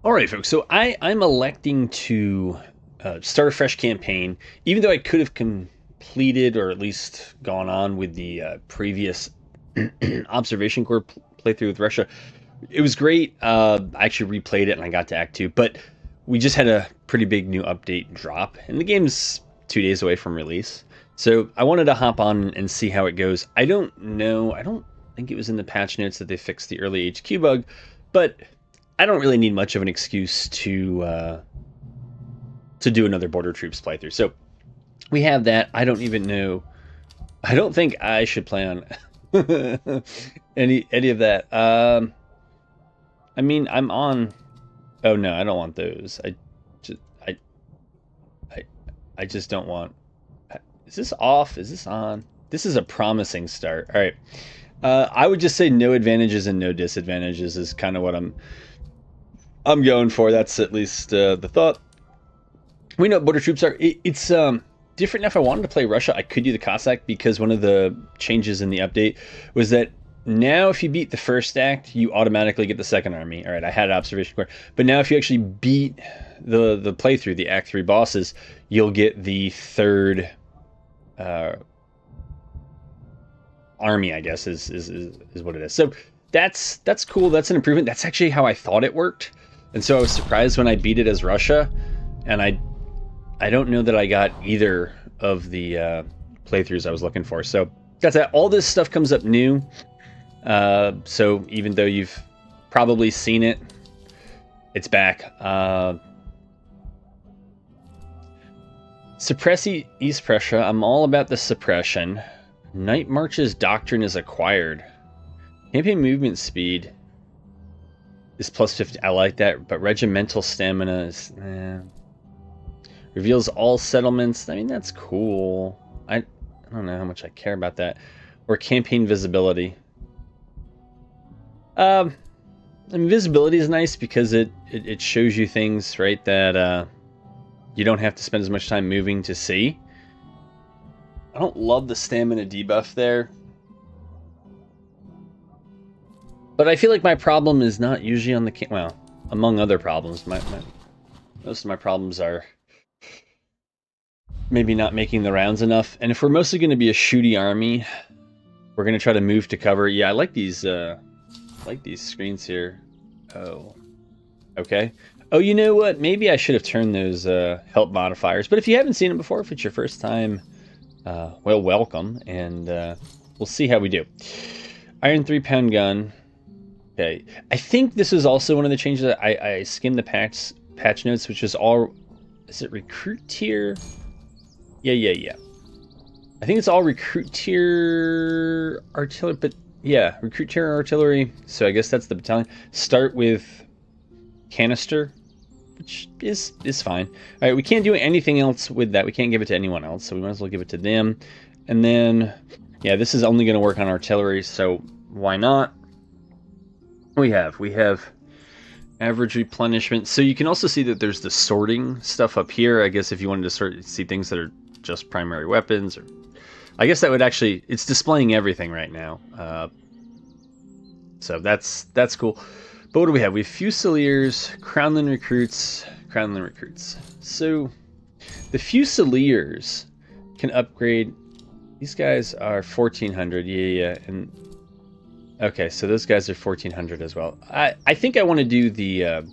All right, folks. So I'm electing to start a fresh campaign, even though I could have completed or at least gone on with the previous observation corps playthrough with Russia. It was great. I actually replayed it and I got to Act Two, but we just had a pretty big new update drop, and the game's 2 days away from release. So I wanted to hop on and see how it goes. I don't know. I don't think it was in the patch notes that they fixed the early HQ bug, but I don't really need much of an excuse to do another Border Troops playthrough. So we have that. I don't even know. I don't think I should play on any of that. I mean, I'm on. Oh no, I don't want those. Just I I just don't want. Is this off? Is this on? This is a promising start. All right. I would just say no advantages and no disadvantages is kind of what I'm going for. That's at least the thought. We know what border troops are. It's different. Now, if I wanted to play Russia, I could do the Cossack because one of the changes in the update was that now if you beat the first act, you automatically get the second army. All right, I had an observation corps, but now if you actually beat the playthrough, the Act 3 bosses, you'll get the third army. I guess is what it is. So that's cool. That's an improvement. That's actually how I thought it worked, and so I was surprised when I beat it as Russia, and I don't know that I got either of the playthroughs I was looking for. So that's that. All this stuff comes up new. So even though you've probably seen it, it's back. Suppress East Prussia. I'm all about the suppression. Night March's doctrine is acquired. Campaign movement speed is plus 50. I like that, but regimental stamina is... Reveals all settlements. I mean, that's cool. I don't know how much I care about that. Or campaign visibility. I mean, visibility is nice because it shows you things, right, that you don't have to spend as much time moving to see. I don't love the stamina debuff there. But I feel like my problem is not usually on the... Well, among other problems, most of my problems are maybe not making the rounds enough. And if we're mostly going to be a shooty army, we're going to try to move to cover. Yeah, I like these screens here. Oh, okay. Oh, you know what? Maybe I should have turned those help modifiers. But if you haven't seen them before, if it's your first time, well, welcome. And we'll see how we do. Iron 3-pound gun. Okay. I think this is also one of the changes that I skimmed the patch notes, which is all... Is it recruit tier? Yeah. I think it's all recruit tier artillery, but yeah, recruit tier artillery. So I guess that's the battalion. Start with canister, which is fine. All right, we can't do anything else with that. We can't give it to anyone else, so we might as well give it to them. And then, yeah, this is only going to work on artillery, so why not? We have average replenishment. So you can also see that there's the sorting stuff up here. I guess if you wanted to see things that are just primary weapons, or I guess that would actually, it's displaying everything right now. So that's cool. But what do we have? We have Fusiliers, Crownland recruits. So the Fusiliers can upgrade. These guys are 1400. Yeah. And okay, so those guys are 1400 as well. I think I want to do the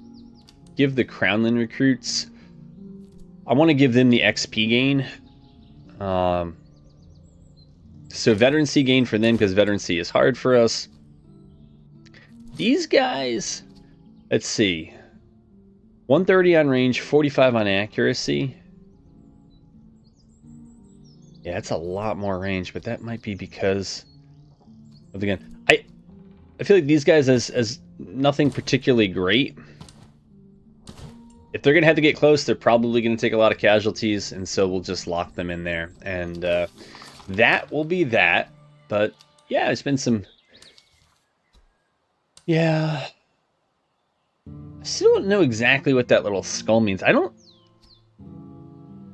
give the Crownland recruits. I want to give them the XP gain. So veterancy gain for them because veterancy is hard for us. These guys, let's see, 130 on range, 45 on accuracy. Yeah, it's a lot more range, but that might be because of the gun. I feel like these guys as nothing particularly great. If they're gonna have to get close, they're probably gonna take a lot of casualties, and so we'll just lock them in there, and that will be that. But yeah, it's been some. Yeah, I still don't know exactly what that little skull means. I don't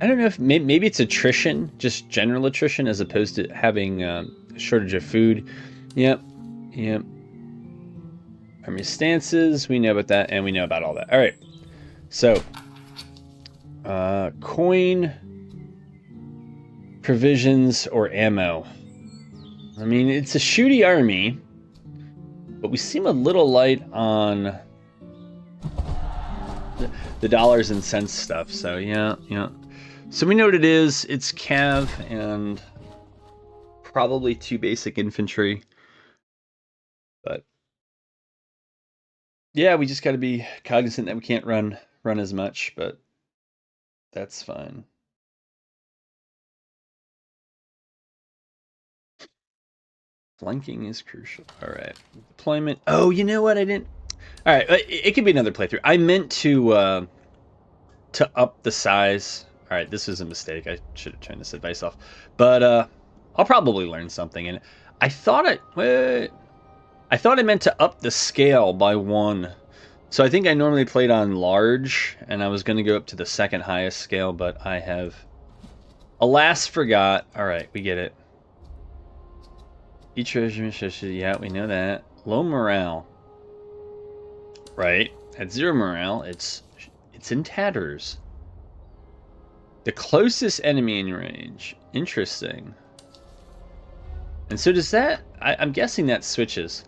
know if maybe it's attrition, just general attrition, as opposed to having a shortage of food. Yep. Army stances, we know about that, and we know about all that. All right, so coin, provisions, or ammo. I mean, it's a shooty army, but we seem a little light on the dollars and cents stuff. So yeah. So we know what it is. It's cav and probably 2 basic infantry. But yeah, we just got to be cognizant that we can't run as much, but that's fine. Flanking is crucial. All right. Deployment. Oh, you know what? I didn't. All right. It could be another playthrough. I meant to up the size. All right. This was a mistake. I should have turned this advice off. But I'll probably learn something. And I thought I meant to up the scale by 1. So I think I normally played on large, and I was going to go up to the second highest scale, but I have alas forgot. All right, we get it. Each regiment, yeah, we know that. Low morale. Right. At 0 morale, it's in tatters. The closest enemy in range. Interesting. And so does that... I'm guessing that switches.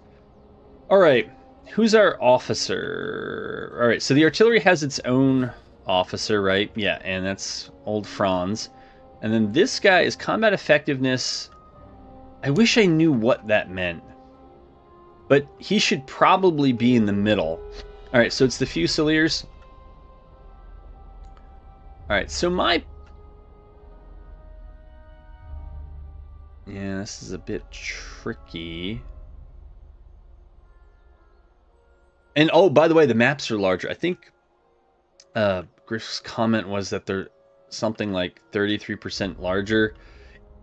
All right. Who's our officer? All right, so the artillery has its own officer, right? Yeah, and that's old Franz. And then this guy is combat effectiveness... I wish I knew what that meant. But he should probably be in the middle. Alright, so it's the Fusiliers. Alright, so my... Yeah, this is a bit tricky. And, oh, by the way, the maps are larger. I think Griff's comment was that they're something like 33% larger.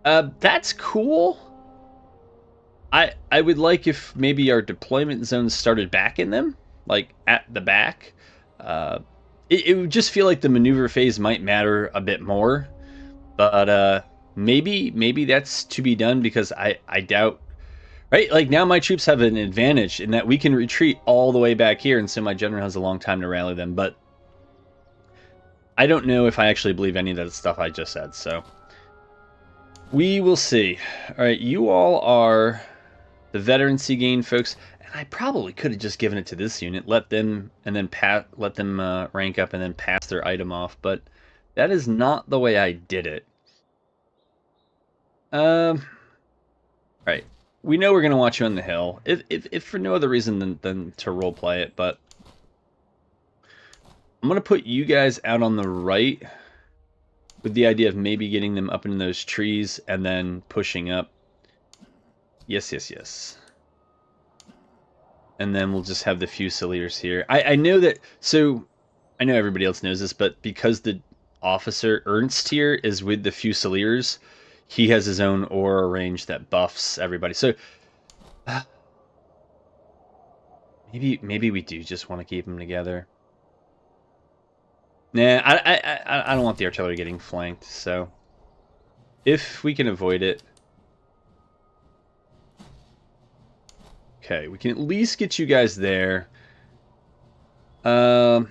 That's cool. I would like if maybe our deployment zones started back in them, like at the back. It would just feel like the maneuver phase might matter a bit more, but maybe that's to be done because I doubt. Right, like now my troops have an advantage in that we can retreat all the way back here, and so my general has a long time to rally them. But I don't know if I actually believe any of that stuff I just said. So we will see. All right, you all are the veterancy gain folks, and I probably could have just given it to this unit, let them rank up and then pass their item off, but that is not the way I did it. Right, we know we're gonna watch you on the hill, if for no other reason than to roleplay it, but I'm gonna put you guys out on the right with the idea of maybe getting them up in those trees and then pushing up. Yes. And then we'll just have the Fusiliers here. I know that, so I know everybody else knows this, but because the officer Ernst here is with the Fusiliers, he has his own aura range that buffs everybody. So maybe we do just want to keep them together. Nah, I don't want the artillery getting flanked, so if we can avoid it. Okay, we can at least get you guys there. I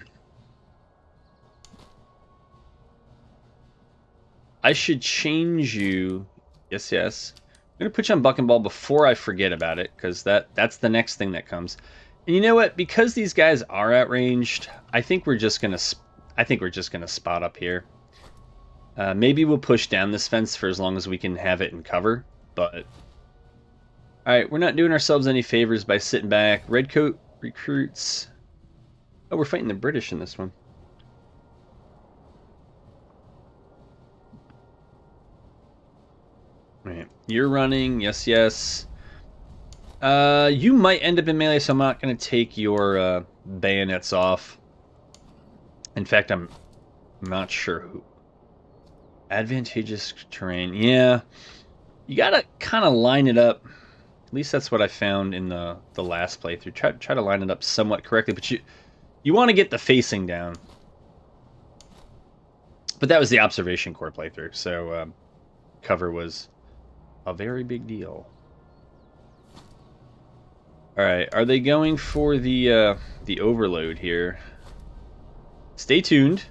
should change you. Yes. I'm going to put you on Buck and Ball before I forget about it, because that's the next thing that comes. And you know what? Because these guys are outranged, I think we're just going to spot up here. Maybe we'll push down this fence for as long as we can have it in cover, but... Alright, we're not doing ourselves any favors by sitting back. Redcoat recruits. Oh, we're fighting the British in this one. Alright, you're running. Yes. You might end up in melee, so I'm not going to take your bayonets off. In fact, I'm not sure who. Advantageous terrain. Yeah. You got to kind of line it up. At least that's what I found in the last playthrough. Try to line it up somewhat correctly, but you want to get the facing down. But that was the observation corps playthrough, so cover was a very big deal. Alright, are they going for the overload here? Stay tuned.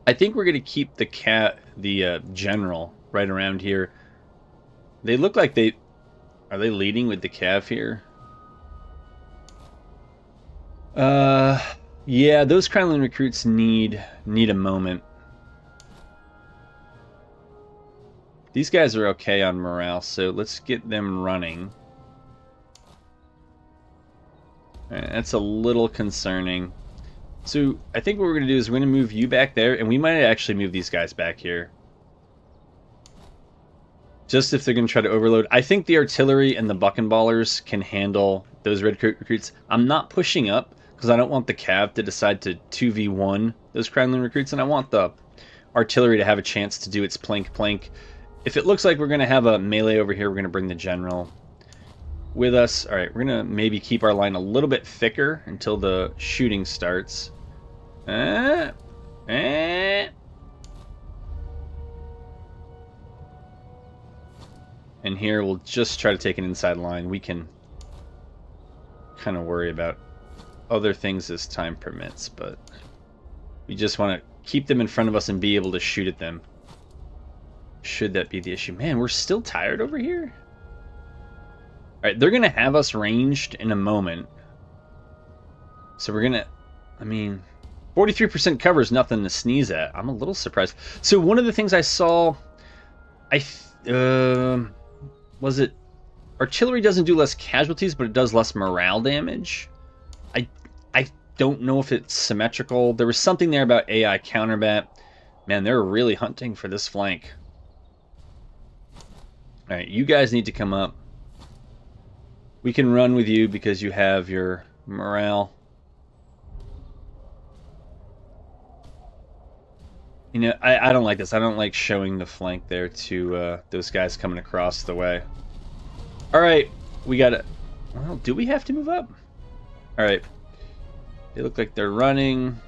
I think we're going to keep the general right around here. They look like they... Are they leading with the cav here? Yeah, those Kremlin recruits need a moment. These guys are okay on morale, so let's get them running. Right, that's a little concerning. So I think what we're going to do is we're going to move you back there, and we might actually move these guys back here. Just if they're going to try to overload. I think the artillery and the buckenballers can handle those red recruits. I'm not pushing up, because I don't want the cav to decide to 2v1 those Kremlin recruits, and I want the artillery to have a chance to do its plank. If it looks like we're going to have a melee over here, we're going to bring the general with us. Alright, we're going to maybe keep our line a little bit thicker until the shooting starts. And here we'll just try to take an inside line. We can kind of worry about other things as time permits, but we just want to keep them in front of us and be able to shoot at them. Should that be the issue. Man, we're still tired over here. Alright, they're going to have us ranged in a moment. So we're going to... I mean, 43% cover is nothing to sneeze at. I'm a little surprised. So one of the things I saw... was it... Artillery doesn't do less casualties, but it does less morale damage. I don't know if it's symmetrical. There was something there about AI counterbat. Man, they're really hunting for this flank. Alright, you guys need to come up. We can run with you because you have your morale. You know, I don't like this. I don't like showing the flank there to those guys coming across the way. Alright, we got it. Well, do we have to move up? Alright. They look like they're running.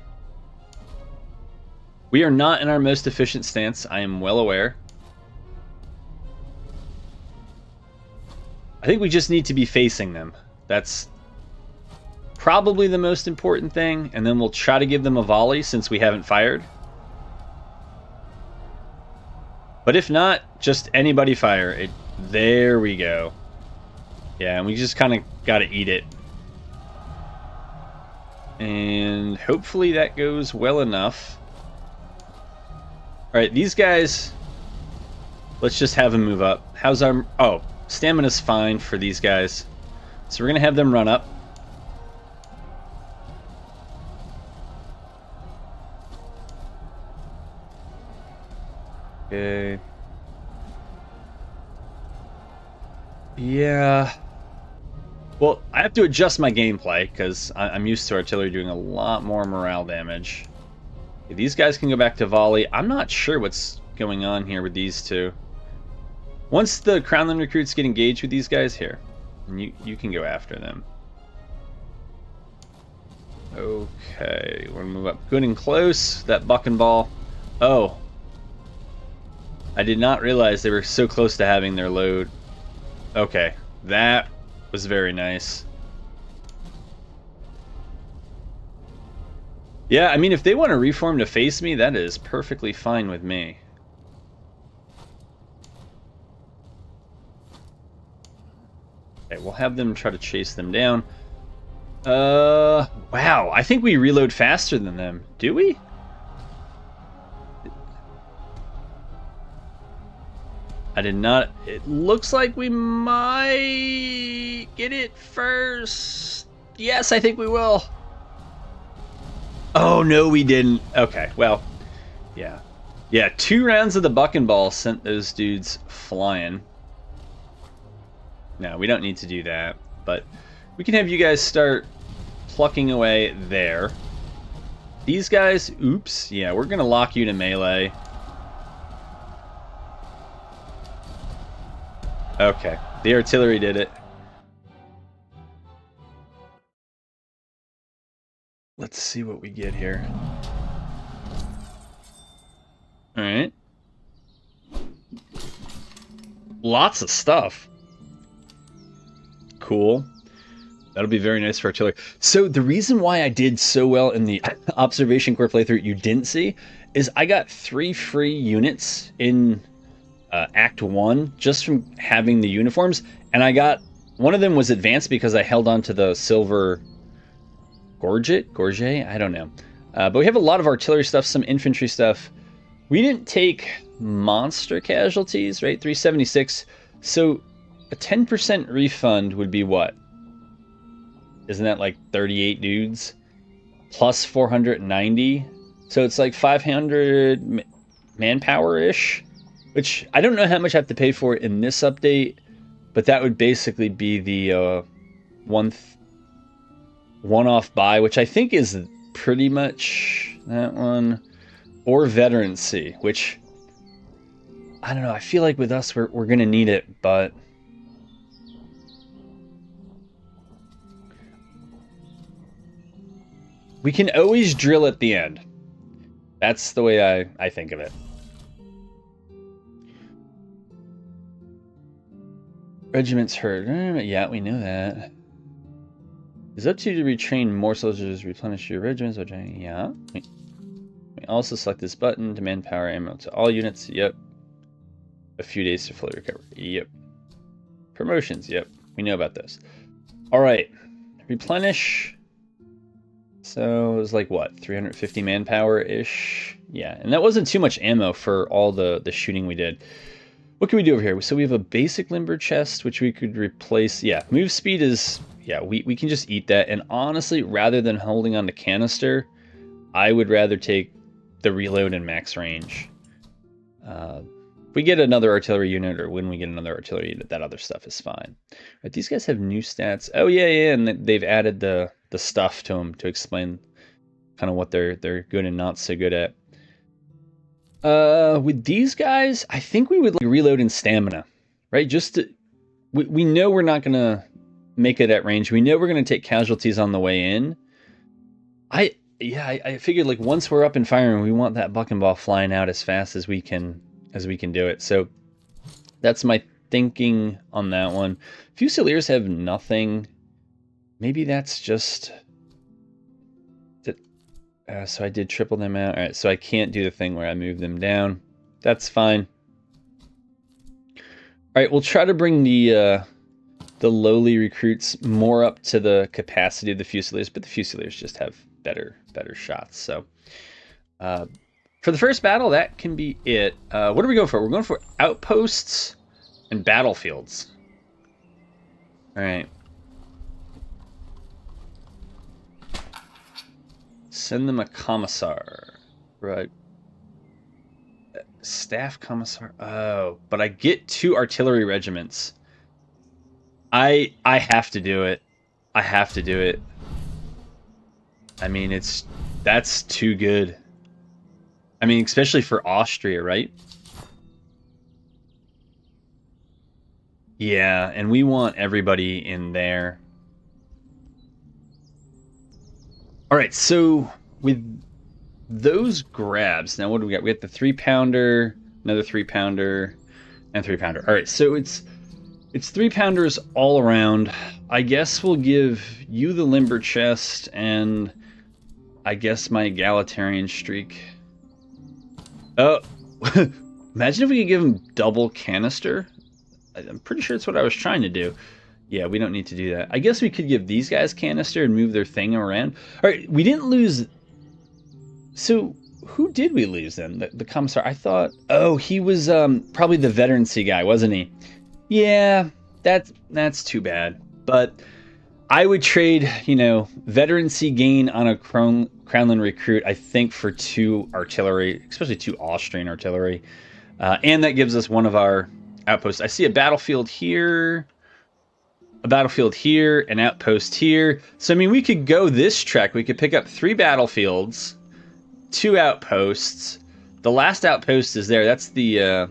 We are not in our most efficient stance. I am well aware. I think we just need to be facing them. That's probably the most important thing. And then we'll try to give them a volley since we haven't fired. But if not, just anybody fire. There we go. Yeah, and we just kind of got to eat it. And hopefully that goes well enough. Alright, these guys... Let's just have them move up. How's our... Oh, stamina's fine for these guys. So we're going to have them run up. Okay. Yeah. Well, I have to adjust my gameplay because I'm used to artillery doing a lot more morale damage. Okay, these guys can go back to volley. I'm not sure what's going on here with these two. Once the Crownland recruits get engaged with these guys here, and you can go after them. Okay, we're gonna move up good and close. That buck and ball. Oh. I did not realize they were so close to having their load. Okay, that was very nice. Yeah, I mean, if they want to reform to face me, that is perfectly fine with me. Okay, we'll have them try to chase them down. Wow, I think we reload faster than them. Do we? I did not... It looks like we might get it first. Yes, I think we will. Oh, no, we didn't. Okay, well, yeah. Yeah, 2 rounds of the buck and ball sent those dudes flying. No, we don't need to do that. But we can have you guys start plucking away there. These guys, oops. Yeah, we're going to lock you to melee. Okay, the artillery did it. Let's see what we get here. Alright. Lots of stuff. cool. That'll be very nice for artillery. So the reason why I did so well in the observation corps playthrough you didn't see is I got 3 free units in Act 1 just from having the uniforms, and I got one of them was advanced because I held on to the silver gorget, I don't know. But we have a lot of artillery stuff, some infantry stuff. We didn't take monster casualties, right? 376. So a 10% refund would be what? Isn't that like 38 dudes? Plus 490. So it's like 500 manpower-ish. Which I don't know how much I have to pay for in this update. But that would basically be the one-off buy. Which I think is pretty much that one. Or veterancy. Which, I don't know. I feel like with us we're going to need it. But we can always drill at the end. That's the way I think of it. Regiments hurt. Yeah, we know that. It's up to you to retrain more soldiers, replenish your regiments. Which yeah. We also select this button. Demand power ammo to all units. Yep. A few days to fully recover. Yep. Promotions. Yep. We know about those. All right. Replenish. So it was like what, 350 manpower-ish? Yeah, and that wasn't too much ammo for all the shooting we did. What can we do over here? So we have a basic limber chest, which we could replace. Yeah, move speed is, yeah, we can just eat that. And honestly, rather than holding on to canister, I would rather take the reload and max range. If we get another artillery unit, or when we get another artillery unit, that other stuff is fine. Right, these guys have new stats. Oh yeah, and they've added the stuff to them to explain kind of what they're good and not so good at. With these guys, I think we would like reload in stamina, right? Just to, we know we're not gonna make it at range. We know we're gonna take casualties on the way in. I figured like once we're up and firing, we want that buck and ball flying out as fast as we can do it. So that's my thinking on that one. Fusiliers have nothing. Maybe that's just that. So I did triple them out. All right, so I can't do the thing where I move them down. That's fine. All right, we'll try to bring the lowly recruits more up to the capacity of the Fusiliers, but the Fusiliers just have better shots. So for the first battle, that can be it. What are we going for? We're going for outposts and battlefields. All right. Send them a commissar. Right. Staff commissar. Oh, but I get 2 artillery regiments. I have to do it. I have to do it. I mean, that's too good. I mean, especially for Austria, right? Yeah, and we want everybody in there. All right, so with those grabs, now what do we got? We got the 3-pounder, another 3-pounder, and 3-pounder. All right, so it's 3-pounders all around. I guess we'll give you the limber chest, and I guess my egalitarian streak. Oh, imagine if we could give him double canister. I'm pretty sure that's what I was trying to do. Yeah, we don't need to do that. I guess we could give these guys canister and move their thing around. All right, we didn't lose. So who did we lose then? The commissar. I thought. Oh, he was probably the veterancy guy, wasn't he? Yeah, that's too bad. But I would trade, veterancy gain on a Crownland recruit, I think, for 2 artillery, especially 2 Austrian artillery. And that gives us one of our outposts. I see a battlefield here, an outpost here. So, I mean, we could go this track. We could pick up 3 battlefields, 2 outposts. The last outpost is there. That's the...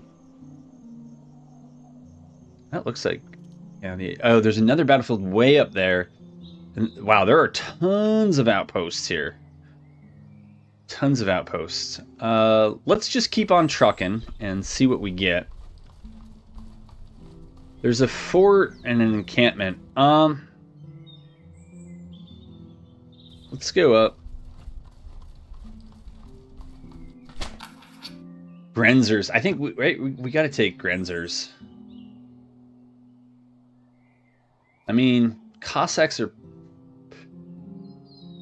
that looks like... Yeah, there's another battlefield way up there. And, wow, there are tons of outposts here. Tons of outposts. Let's just keep on trucking and see what we get. There's a fort and an encampment. Let's go up. Grenzers. I think we got to take Grenzers. I mean, Cossacks are...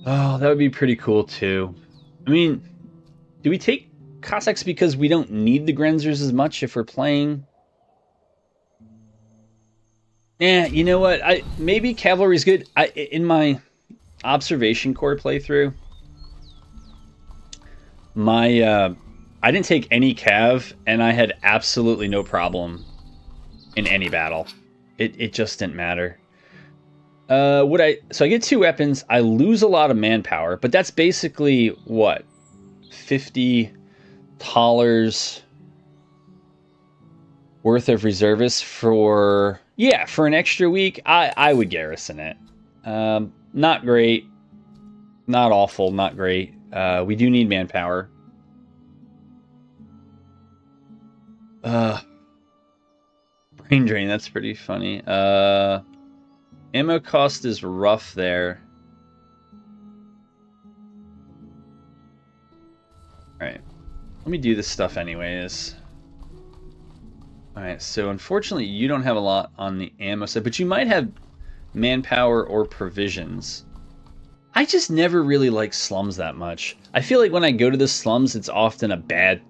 Oh, that would be pretty cool too. I mean, do we take Cossacks because we don't need the Grenzers as much if we're playing? Yeah, you know what? Maybe cavalry's good. In my observation corps playthrough, I didn't take any cav, and I had absolutely no problem in any battle. It just didn't matter. So I get 2 weapons. I lose a lot of manpower, but that's basically what, $50 worth of reservists for an extra week. I would garrison it. Not great, not awful, not great. We do need manpower. Brain drain. That's pretty funny. Ammo cost is rough there. Alright. Let me do this stuff anyways. Alright, so unfortunately you don't have a lot on the ammo side, but you might have manpower or provisions. I just never really like slums that much. I feel like when I go to the slums, it's often a bad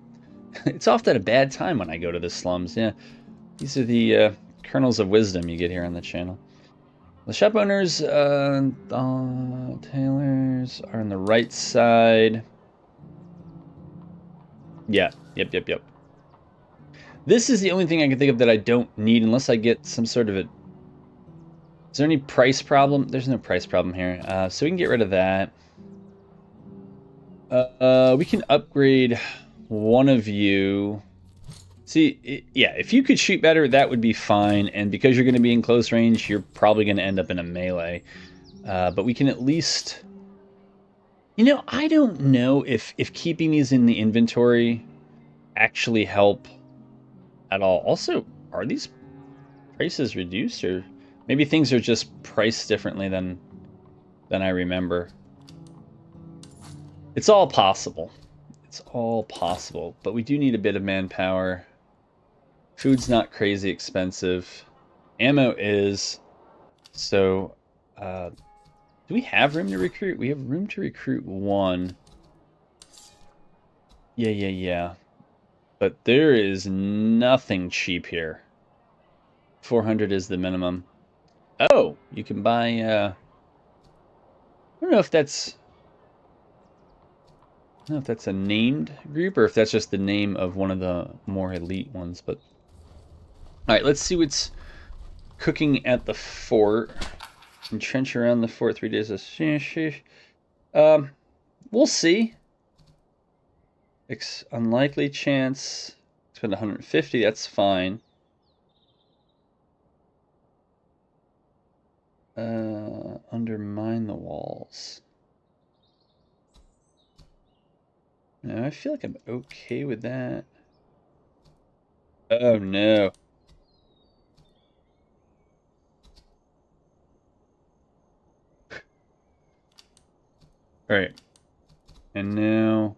time when I go to the slums. Yeah. These are the kernels of wisdom you get here on the channel. The shop owners, tailors are on the right side. Yeah, yep. This is the only thing I can think of that I don't need unless I get some sort of a... Is there any price problem? There's no price problem here. So we can get rid of that. We can upgrade one of you. See, yeah, if you could shoot better, that would be fine. And because you're going to be in close range, you're probably going to end up in a melee. But we can at least... You know, I don't know if keeping these in the inventory actually help at all. Also, are these prices reduced? Or maybe things are just priced differently than I remember. It's all possible. It's all possible. But we do need a bit of manpower. Food's not crazy expensive. Ammo is. So, do we have room to recruit? We have room to recruit 1. Yeah. But there is nothing cheap here. 400 is the minimum. Oh, you can buy, I don't know if that's a named group or if that's just the name of one of the more elite ones, but... Alright, let's see what's cooking at the fort. Entrench around the fort 3 days. We'll see. Unlikely chance. Spend 150, that's fine. Undermine the walls. No, I feel like I'm okay with that. Oh no. Alright. And now...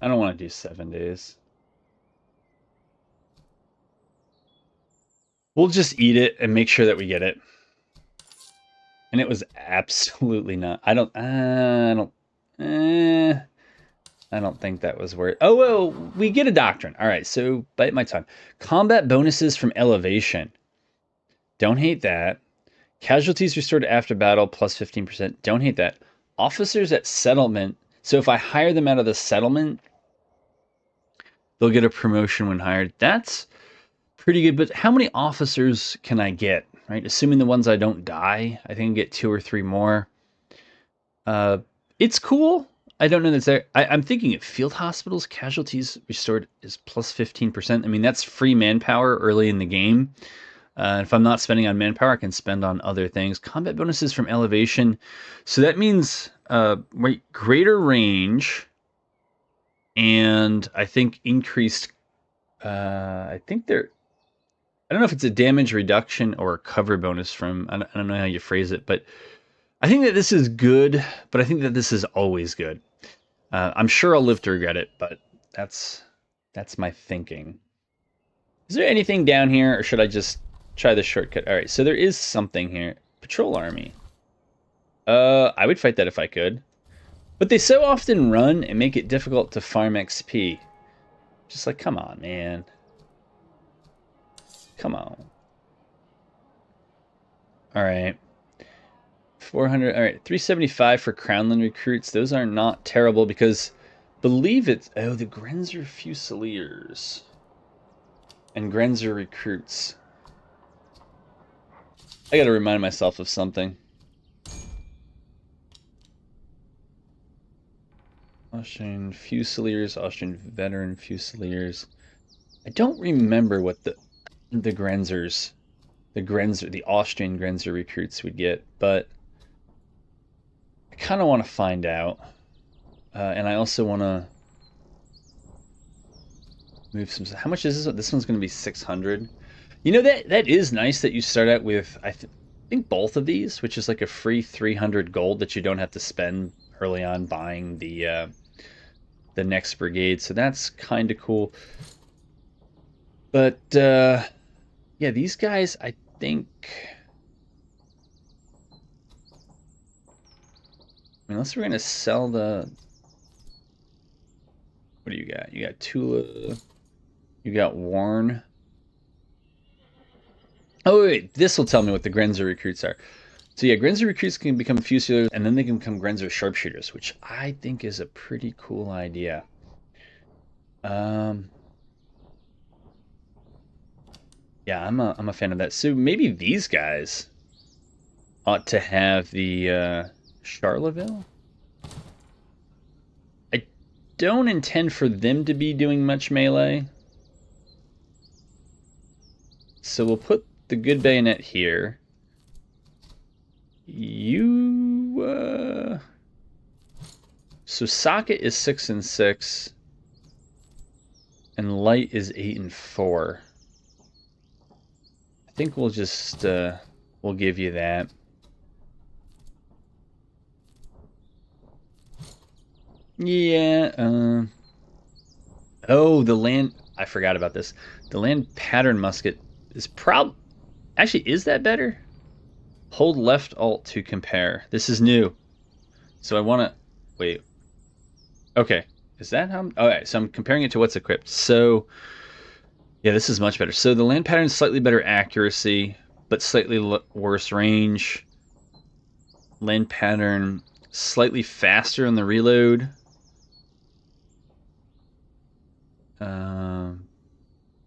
I don't want to do 7 days. We'll just eat it and make sure that we get it. And it was absolutely not. I don't think that was worth. Oh well, we get a doctrine. All right, so bite my tongue. Combat bonuses from elevation. Don't hate that. Casualties restored after battle plus 15%. Don't hate that. Officers at settlement. So if I hire them out of the settlement, they'll get a promotion when hired. That's pretty good. But how many officers can I get? Right, assuming the ones I don't die, I think I can get 2 or 3 more. It's cool. I don't know that's there. I'm thinking at field hospitals, casualties restored is plus 15%. I mean, that's free manpower early in the game. If I'm not spending on manpower, I can spend on other things. Combat bonuses from elevation. So that means greater range. and I think increased. I think they're. I don't know if it's a damage reduction or a cover bonus from. I don't know how you phrase it, but I think that this is good. But I think that this is always good. I'm sure I'll live to regret it, but that's my thinking. Is there anything down here, or should I just try the shortcut? All right, so there is something here. Patrol army. I would fight that if I could. But they so often run and make it difficult to farm XP. Just like, come on, man. Come on. All right. 400. All right, 375 for Crownland recruits. Those are not terrible because believe it's the Grenzer Fusiliers and Grenzer recruits. I got to remind myself of something. Austrian Fusiliers, Austrian Veteran Fusiliers. I don't remember what the Grenzers, the Austrian Grenzer recruits would get, but I kind of want to find out. And I also want to move some. How much is this? This one's going to be 600. You know, that is nice that you start out with, I think both of these, which is like a free 300 gold that you don't have to spend early on buying the next brigade. So that's kind of cool. But yeah, these guys, I think. Unless we're gonna sell the. What do you got? You got Tula. You got Warren. Oh wait, this will tell me what the Grenzer recruits are. So yeah, Grenzer recruits can become Fusiliers, and then they can become Grenzer sharpshooters, which I think is a pretty cool idea. Yeah, I'm a fan of that. So maybe these guys ought to have the Charleville. I don't intend for them to be doing much melee, so we'll put the good bayonet here. So socket is 6 and 6, and light is 8 and 4. I think we'll just we'll give you that. Yeah. Oh, the land. I forgot about this. The land pattern musket is actually, is that better? Hold left alt to compare. This is new. So I want to... Wait. Okay. Is that how... Alright, so I'm comparing it to what's equipped. So, yeah, this is much better. So the land pattern is slightly better accuracy, but slightly worse range. Land pattern slightly faster on the reload.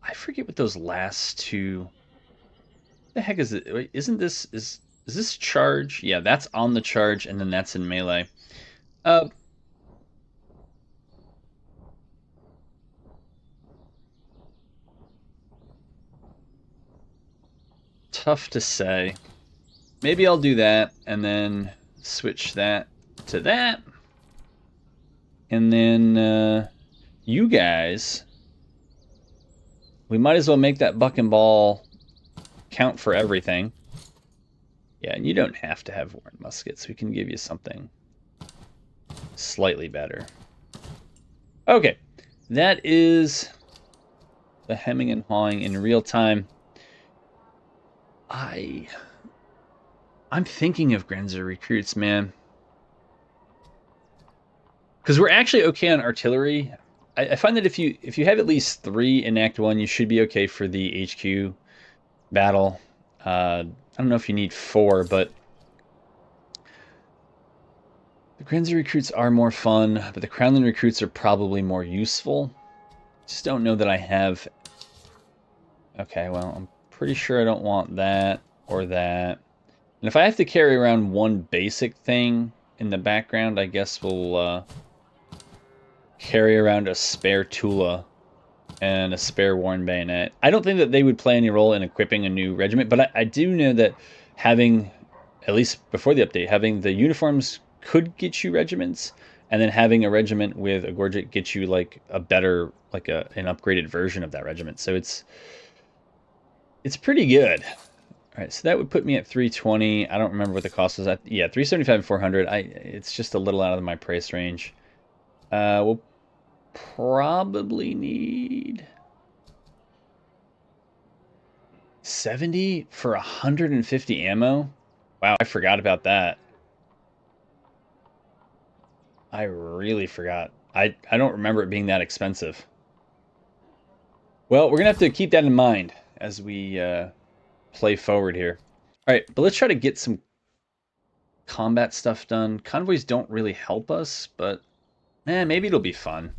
I forget what those last two... What the heck is it? Wait, isn't this... Is this charge? Yeah, that's on the charge, and then that's in melee. Tough to say. Maybe I'll do that, and then switch that to that. And then you guys... We might as well make that buck and ball count for everything. Yeah, and you don't have to have Warren muskets. We can give you something slightly better. Okay, that is the hemming and hawing in real time. I'm thinking of Grenzer recruits, man. Because we're actually okay on artillery. I find that if you have at least 3 in Act 1, you should be okay for the HQ battle. I don't know if you need 4, but the Grenzer recruits are more fun, but the Crownland recruits are probably more useful. Just don't know that I have... Okay, well, I'm pretty sure I don't want that or that. And if I have to carry around one basic thing in the background, I guess we'll carry around a spare Tula and a spare Warren bayonet. I don't think that they would play any role in equipping a new regiment, but I do know that having, at least before the update, having the uniforms could get you regiments, and then having a regiment with a Gorget gets you like a better, like an upgraded version of that regiment. So it's pretty good. All right, so that would put me at 320. I don't remember what the cost was. Yeah, 375 and 400. It's just a little out of my price range. We'll probably need 70 for 150 ammo. Wow, I forgot about that. I really forgot. I don't remember it being that expensive. Well, we're gonna have to keep that in mind as we play forward here. All right, but let's try to get some combat stuff done. Convoys don't really help us, but maybe it'll be fun.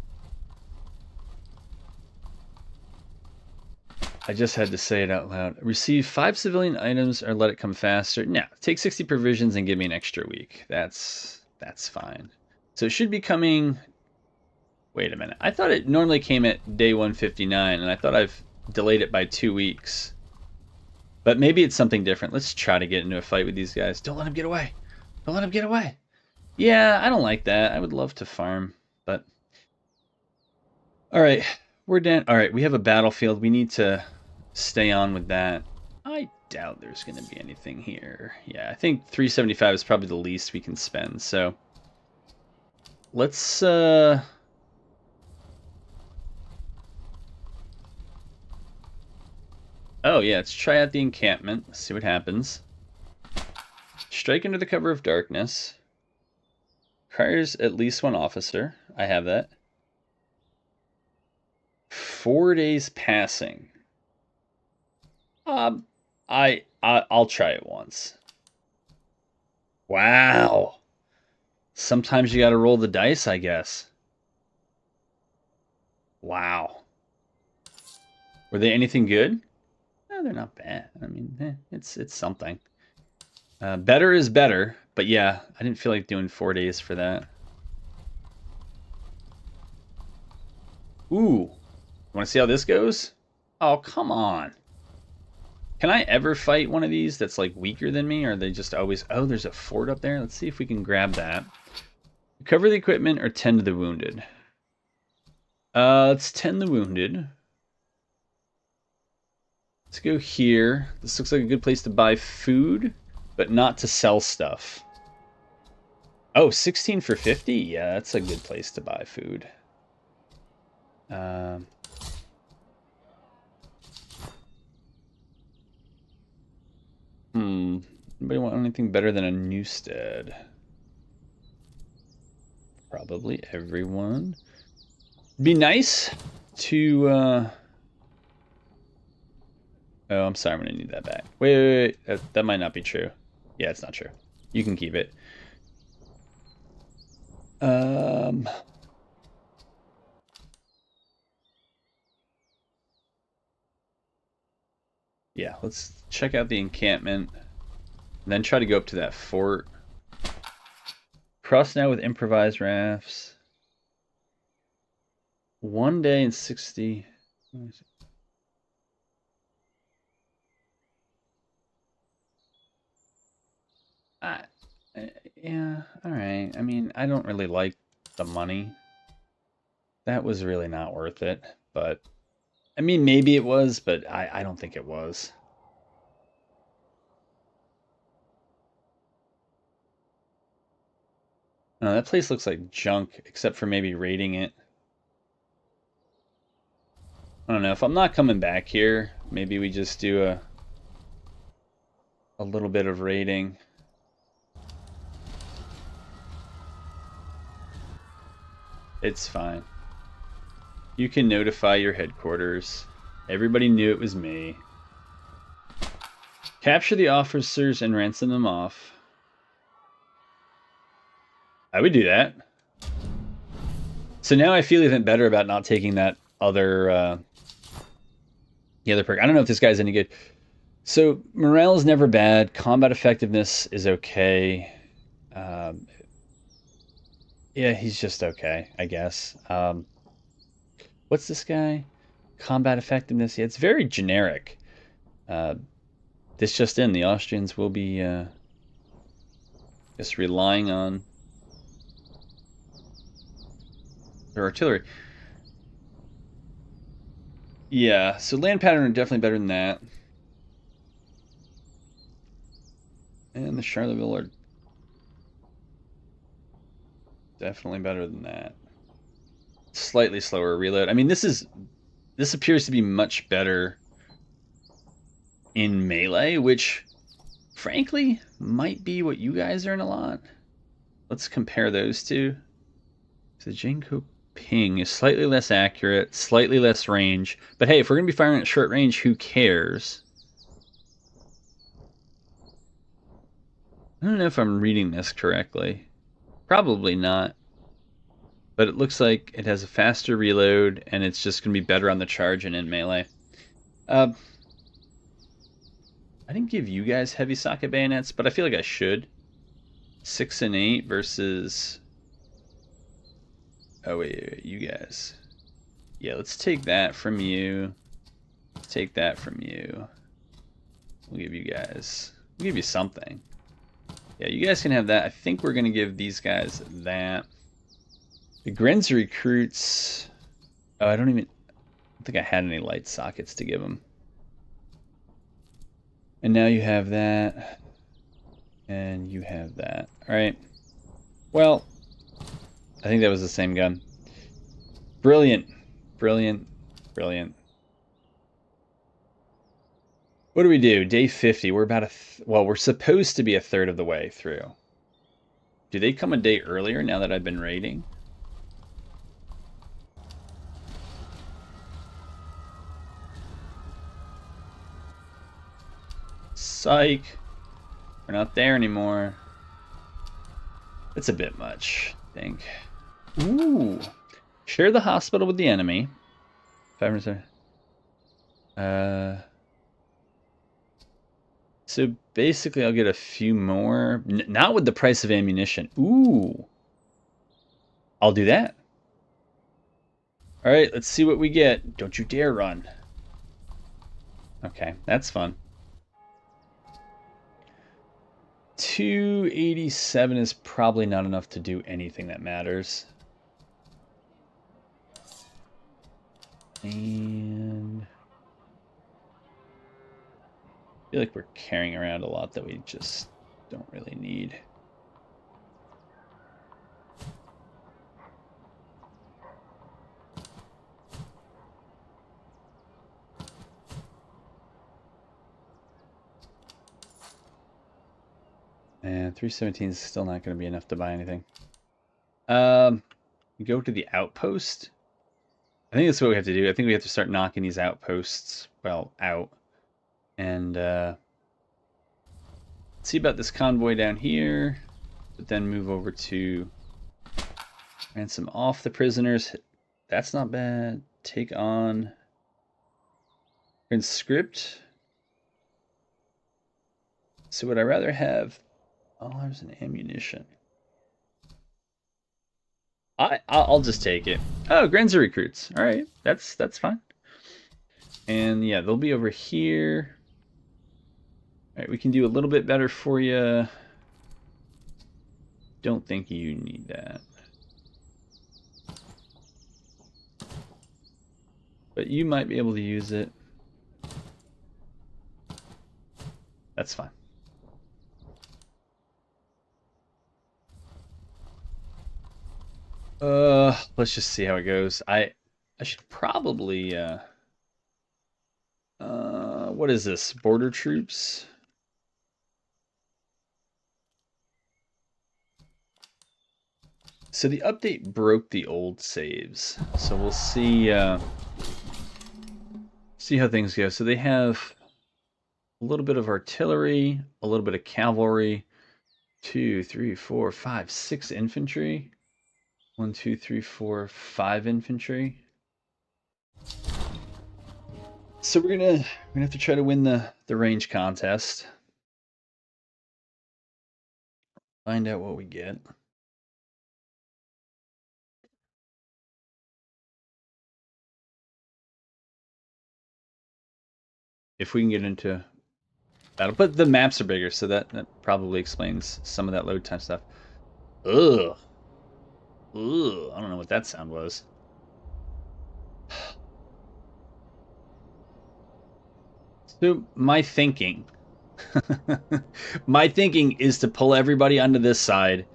I just had to say it out loud. Receive 5 civilian items or let it come faster. No, take 60 provisions and give me an extra week. That's fine. So it should be coming. Wait a minute. I thought it normally came at day 159, and I thought I've delayed it by 2 weeks. But maybe it's something different. Let's try to get into a fight with these guys. Don't let them get away. Don't let them get away. Yeah, I don't like that. I would love to farm, but... All right, we're done. All right, we have a battlefield. We need to stay on with that. I doubt there's going to be anything here. Yeah, I think 375 is probably the least we can spend. So let's oh yeah, let's try out the encampment. Let's see what happens. Strike under the cover of darkness. Requires at least 1 officer. I have that. 4 days passing. I'll try it once. Wow. Sometimes you got to roll the dice, I guess. Wow. Were they anything good? No, they're not bad. I mean, it's something. Better is better, but yeah, I didn't feel like doing 4 days for that. Ooh. Want to see how this goes? Oh, come on. Can I ever fight one of these that's like weaker than me, or are they just always... Oh, there's a fort up there. Let's see if we can grab that. Recover the equipment or tend to the wounded. Let's tend the wounded. Let's go here. This looks like a good place to buy food, but not to sell stuff. Oh, 16 for 50? Yeah, that's a good place to buy food. Anybody want anything better than a Newstead? Probably everyone. It'd be nice to... Oh, I'm sorry, I'm going to need that back. Wait. That might not be true. Yeah, it's not true. You can keep it. Yeah, let's check out the encampment. And then try to go up to that fort. Cross now with improvised rafts. 1 day and 60. Yeah, alright. I mean, I don't really like the money. That was really not worth it. But, I mean, maybe it was, but I don't think it was. No, that place looks like junk, except for maybe raiding it. I don't know. If I'm not coming back here, maybe we just do a little bit of raiding. It's fine. You can notify your headquarters. Everybody knew it was me. Capture the officers and ransom them off. I would do that. So now I feel even better about not taking that other, the other perk. I don't know if this guy's any good. So morale is never bad. Combat effectiveness is okay. Yeah, he's just okay, I guess. What's this guy? Combat effectiveness. Yeah, it's very generic. This just in, the Austrians will be just relying on Their artillery. Yeah, so land pattern are definitely better than that. And the Charleville are definitely better than that. Slightly slower reload. I mean, this appears to be much better in melee, which frankly might be what you guys are in a lot. Let's compare those two. So the Janko ping is slightly less accurate, slightly less range. But hey, if we're going to be firing at short range, who cares? I don't know if I'm reading this correctly. Probably not. But it looks like it has a faster reload, and it's just going to be better on the charge and in melee. I didn't give you guys heavy socket bayonets, but I feel like I should. 6 and 8 versus... Oh, wait, you guys. Yeah, let's take that from you. Let's take that from you. We'll give you guys... We'll give you something. Yeah, you guys can have that. I think we're going to give these guys that. The Grenz recruits... Oh, I don't think I had any light sockets to give them. And now you have that. And you have that. Alright. Well, I think that was the same gun. Brilliant. Brilliant. Brilliant. What do we do? Day 50. We're about well, we're supposed to be a third of the way through. Do they come a day earlier now that I've been raiding? Psych. We're not there anymore. It's a bit much, I think. Ooh. Share the hospital with the enemy. 5%. So basically I'll get a few more. Not with the price of ammunition. Ooh. I'll do that. Alright, let's see what we get. Don't you dare run. Okay, that's fun. 287 is probably not enough to do anything that matters. And I feel like we're carrying around a lot that we just don't really need. And 317 is still not going to be enough to buy anything. Go to the outpost. I think that's what we have to do. I think we have to start knocking these outposts, well, out. And see about this convoy down here. But then move over to ransom off the prisoners. That's not bad. Take on conscript. So would I rather have... Oh, there's an ammunition. I'll just take it. Oh, Grenzer recruits. All right, that's fine. And yeah, they'll be over here. All right, we can do a little bit better for you. Don't think you need that. But you might be able to use it. That's fine. Let's just see how it goes. I should probably what is this? Border troops? So the update broke the old saves. So we'll see see how things go. So they have a little bit of artillery, a little bit of cavalry, 2, 3, 4, 5, 6 infantry. 1, 2, 3, 4, 5 infantry. So we're gonna have to try to win the range contest. Find out what we get. If we can get into battle, but the maps are bigger, so that probably explains some of that load time stuff. Ugh. Ugh, I don't know what that sound was. So my thinking, my thinking is to pull everybody onto this side,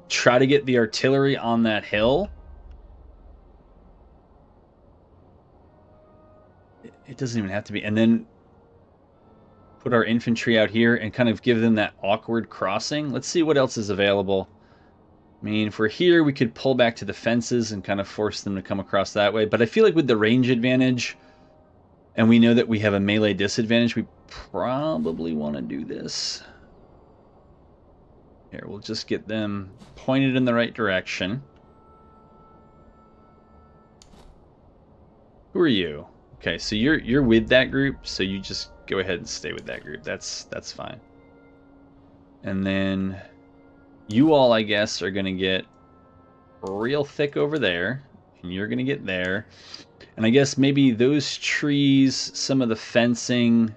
try to get the artillery on that hill. It doesn't even have to be, and then put our infantry out here and kind of give them that awkward crossing. Let's see what else is available. I mean, if we're here, we could pull back to the fences and kind of force them to come across that way. But I feel like with the range advantage, and we know that we have a melee disadvantage, we probably want to do this. Here, we'll just get them pointed in the right direction. Who are you? Okay, so you're with that group, so you just go ahead and stay with that group. That's fine. And then you all, I guess, are going to get real thick over there, and you're going to get there. And I guess maybe those trees, some of the fencing,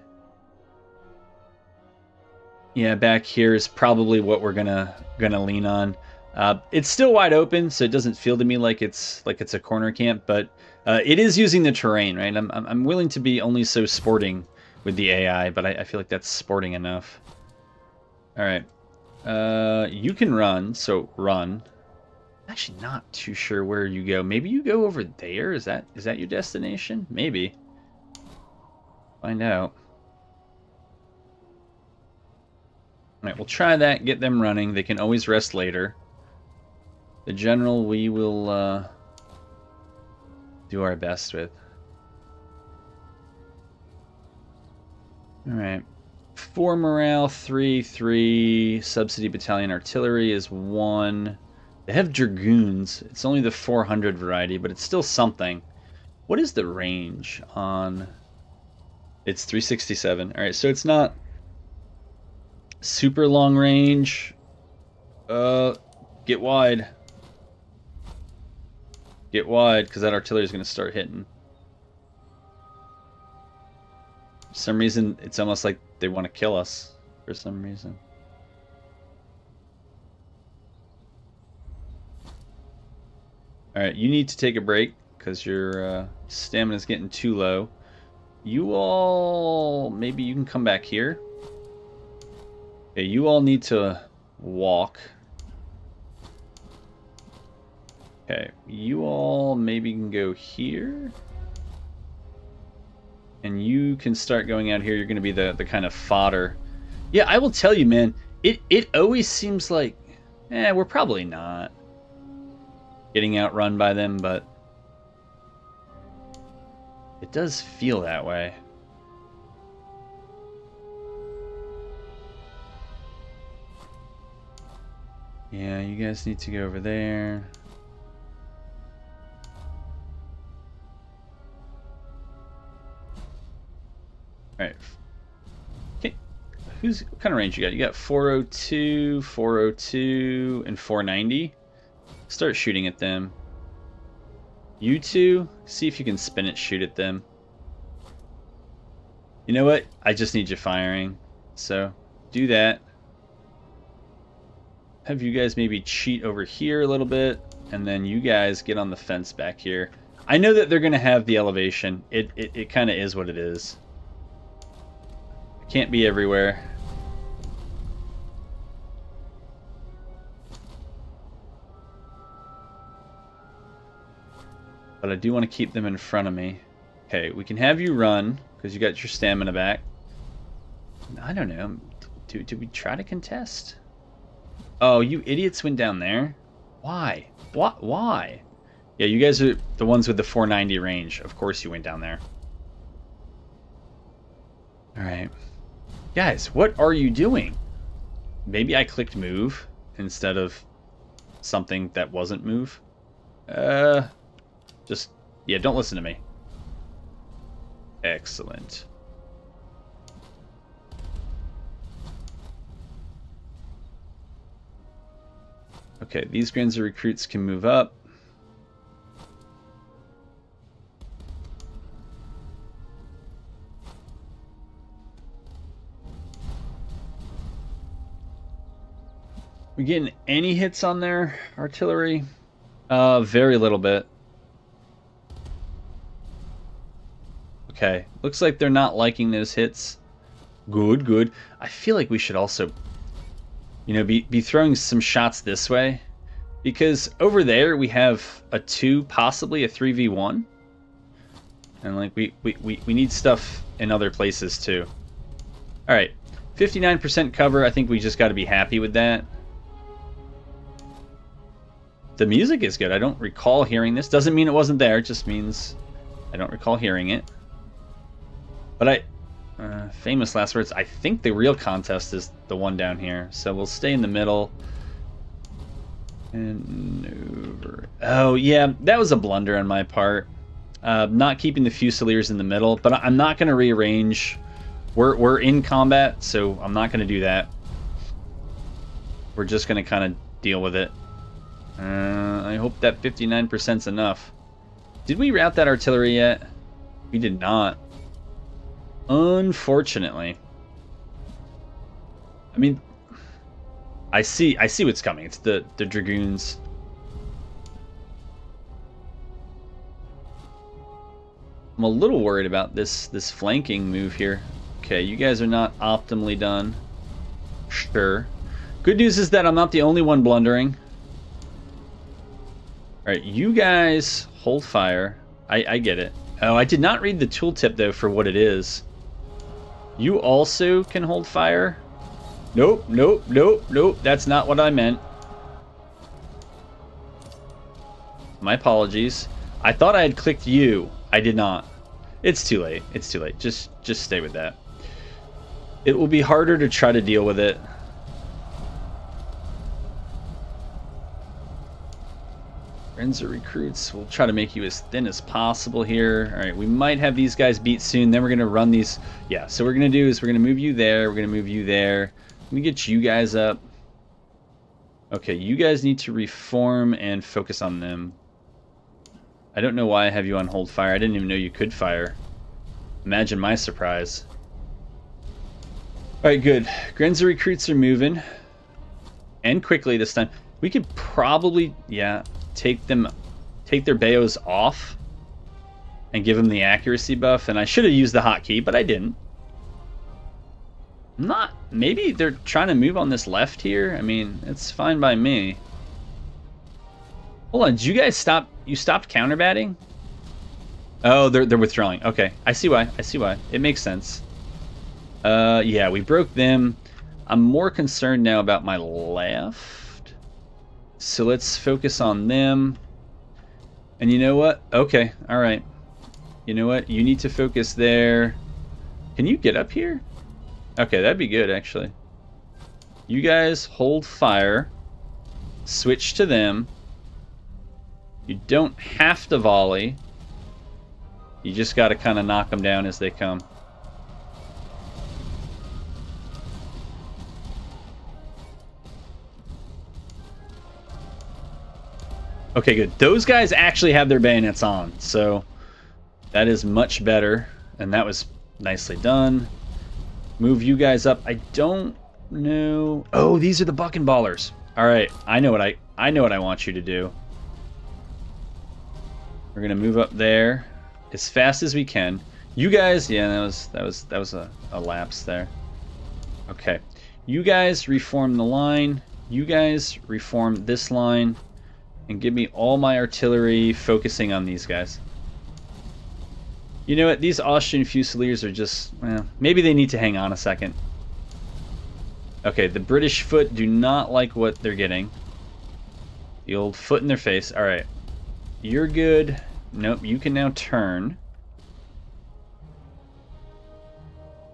yeah, back here is probably what we're gonna lean on. It's still wide open, so it doesn't feel to me like it's a corner camp, but it is using the terrain, right? I'm willing to be only so sporting with the AI, but I feel like that's sporting enough. All right, you can run, so run. I'm actually not too sure where you go. Maybe you go over there. Is that your destination? Maybe. Find out. All right, we'll try that. Get them running. They can always rest later. The general we will do our best with. All right. 4 morale, 3. Subsidy battalion artillery is 1. They have dragoons. It's only the 400 variety, but it's still something. What is the range on? It's 367. All right, so it's not super long range. Get wide. Get wide, because that artillery is going to start hitting. For some reason, it's almost like they want to kill us. For some reason. Alright, you need to take a break, because your stamina is getting too low. You all... Maybe you can come back here. Okay, you all need to walk. Okay, you all maybe can go here. And you can start going out here. You're going to be the kind of fodder. Yeah, I will tell you, man, it always seems like, we're probably not getting outrun by them, but it does feel that way. Yeah, you guys need to go over there. Alright. Okay. What kind of range you got? You got 402, 402, and 490. Start shooting at them. You two, see if you can spin it, shoot at them. You know what? I just need you firing. So, do that. Have you guys maybe cheat over here a little bit, and then you guys get on the fence back here. I know that they're going to have the elevation. It kind of is what it is. Can't be everywhere. But I do want to keep them in front of me. Okay, we can have you run, because you got your stamina back. I don't know. Do we try to contest? Oh, you idiots went down there? Why? What? Why? Yeah, you guys are the ones with the 490 range. Of course you went down there. Alright. Guys, what are you doing? Maybe I clicked move instead of something that wasn't move. Just, yeah, don't listen to me. Excellent. Okay, these Granzer recruits can move up. We getting any hits on their artillery? Very little bit. Okay, looks like they're not liking those hits. Good, good. I feel like we should also, you know, be throwing some shots this way. Because over there we have a 2, possibly a 3v1. And like we need stuff in other places too. Alright, 59% cover. I think we just got to be happy with that. The music is good. I don't recall hearing this. Doesn't mean it wasn't there. It just means I don't recall hearing it. But famous last words. I think the real contest is the one down here. So we'll stay in the middle. And maneuver. Oh, yeah. That was a blunder on my part. Not keeping the Fusiliers in the middle. But I'm not going to rearrange. We're in combat, so I'm not going to do that. We're just going to kind of deal with it. I hope that 59%'s enough. Did we route that artillery yet? We did not. Unfortunately. I mean, I see what's coming. It's the Dragoons. I'm a little worried about this flanking move here. Okay, you guys are not optimally done. Sure. Good news is that I'm not the only one blundering. Alright, you guys hold fire. I get it. Oh, I did not read the tooltip, though, for what it is. You also can hold fire? Nope, nope, nope, nope. That's not what I meant. My apologies. I thought I had clicked you. I did not. It's too late. It's too late. Just stay with that. It will be harder to try to deal with it. Renzer recruits. We'll try to make you as thin as possible here. All right, we might have these guys beat soon. Then we're going to run these. Yeah, so what we're going to do is we're going to move you there. We're going to move you there. Let me get you guys up. Okay, you guys need to reform and focus on them. I don't know why I have you on hold fire. I didn't even know you could fire. Imagine my surprise. All right, good. Grenzer recruits are moving. And quickly this time. We could probably, yeah, take their Bayos off and give them the accuracy buff. And I should have used the hotkey, but I didn't. Maybe they're trying to move on this left here. I mean, it's fine by me. Hold on, did you guys stop? You stopped counterbatting? Oh, they're withdrawing. Okay, I see why. I see why. It makes sense. Yeah, we broke them. I'm more concerned now about my left. So let's focus on them. And you know what? Okay, all right. You know what? You need to focus there. Can you get up here? Okay, that'd be good, actually. You guys hold fire. Switch to them. You don't have to volley. You just got to kind of knock them down as they come. Okay, good. Those guys actually have their bayonets on, so that is much better, and that was nicely done. Move you guys up. I don't know. Oh, these are the buckenballers. All right, I know what I want you to do. We're gonna move up there as fast as we can. You guys, yeah, that was a lapse there. Okay, you guys reform the line. You guys reform this line, and give me all my artillery focusing on these guys. You know what? These Austrian Fusiliers are just, well, maybe they need to hang on a second. Okay, the British foot do not like what they're getting. The old foot in their face. All right. You're good. Nope, you can now turn.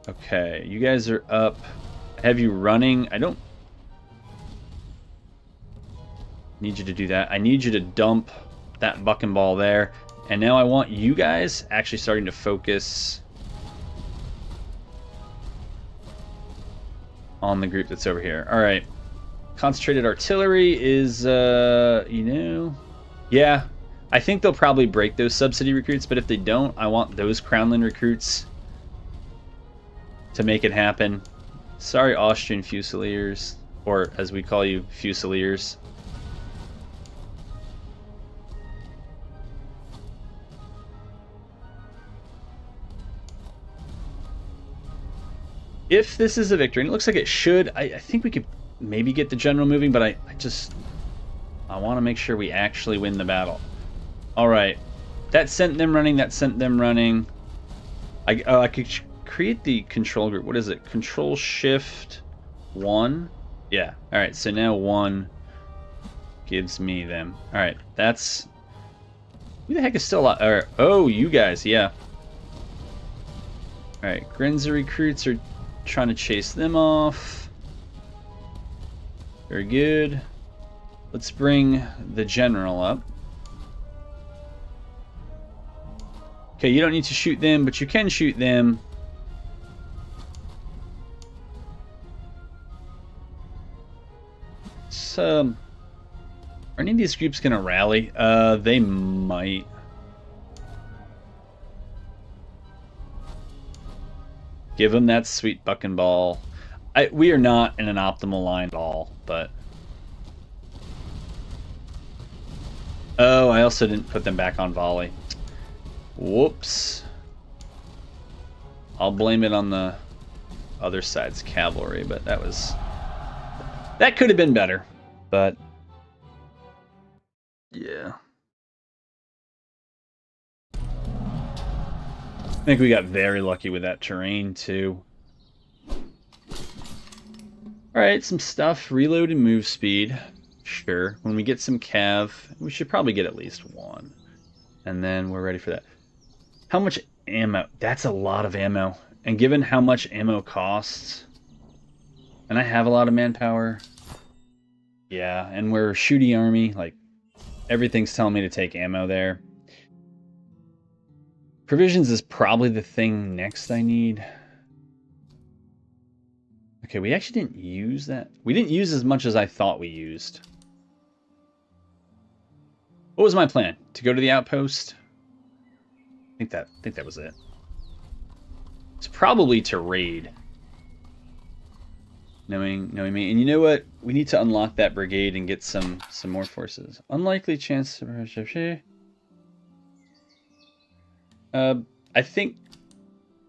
Okay, you guys are up. I have you running. I don't need you to do that. I need you to dump that buckenball there. And now I want you guys actually starting to focus on the group that's over here. All right. Concentrated artillery is, you know, yeah. I think they'll probably break those subsidy recruits, but if they don't, I want those Crownland recruits to make it happen. Sorry, Austrian Fusiliers, or as we call you, Fusiliers. if this is a victory, and it looks like it should, I think we could maybe get the general moving, but I want to make sure we actually win the battle. All right, that sent them running. That sent them running. I could create the control group. What is it? Control Shift 1. Yeah. All right. So now 1 gives me them. All right. That's who the heck is still alive? All right. Oh, you guys. Yeah. All right. Grenzer recruits are trying to chase them off. Very good. Let's bring the general up. Okay, you don't need to shoot them, but you can shoot them. So, are any of these groups going to rally? They might. Give them that sweet buck and ball. We are not in an optimal line at all, but... Oh, I also didn't put them back on volley. Whoops. I'll blame it on the other side's cavalry, but that could have been better, but yeah. I think we got very lucky with that terrain too. Alright, some stuff. Reload and move speed. Sure. When we get some cav, we should probably get at least 1. And then we're ready for that. How much ammo? That's a lot of ammo. And given how much ammo costs, and I have a lot of manpower, yeah, and we're a shooty army, like, everything's telling me to take ammo there. Provisions is probably the thing next I need. Okay, we actually didn't use that. We didn't use as much as I thought we used. What was my plan? To go to the outpost? I think that was it. It's probably to raid. Knowing me. And you know what? We need to unlock that brigade and get some more forces. Unlikely chance to... I think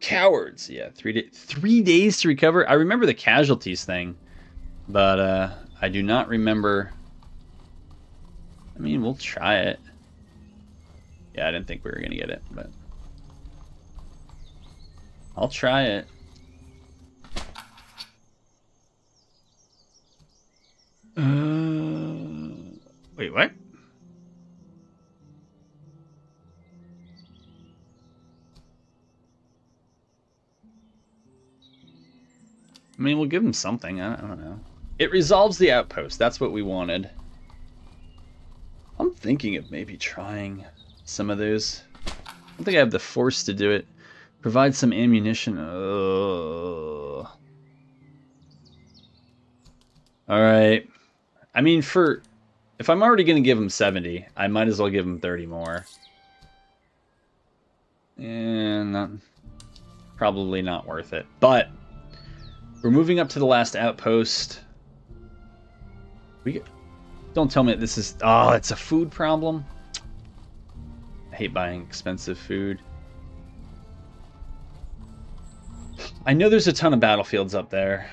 cowards. Yeah, 3 days to recover. I remember the casualties thing, but I do not remember. I mean, we'll try it. Yeah, I didn't think we were gonna get it, but I'll try it. Wait, what? I mean, we'll give them something. I don't know. It resolves the outpost. That's what we wanted. I'm thinking of maybe trying some of those. I don't think I have the force to do it. Provide some ammunition. Ugh. All right. I mean, if I'm already going to give them 70, I might as well give them 30 more. And probably not worth it. But we're moving up to the last outpost. Don't tell me that this is... Oh, it's a food problem. I hate buying expensive food. I know there's a ton of battlefields up there.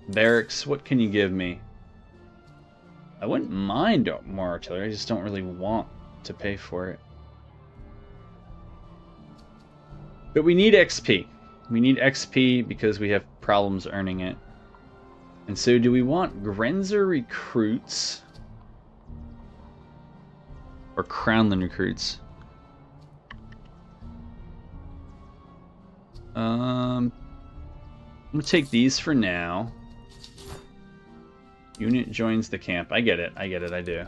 Barracks, what can you give me? I wouldn't mind more artillery, I just don't really want to pay for it. But we need XP. We need XP because we have problems earning it. And so do we want Grenzer recruits? Or Crownland recruits? I'm gonna take these for now. Unit joins the camp. I get it, I do.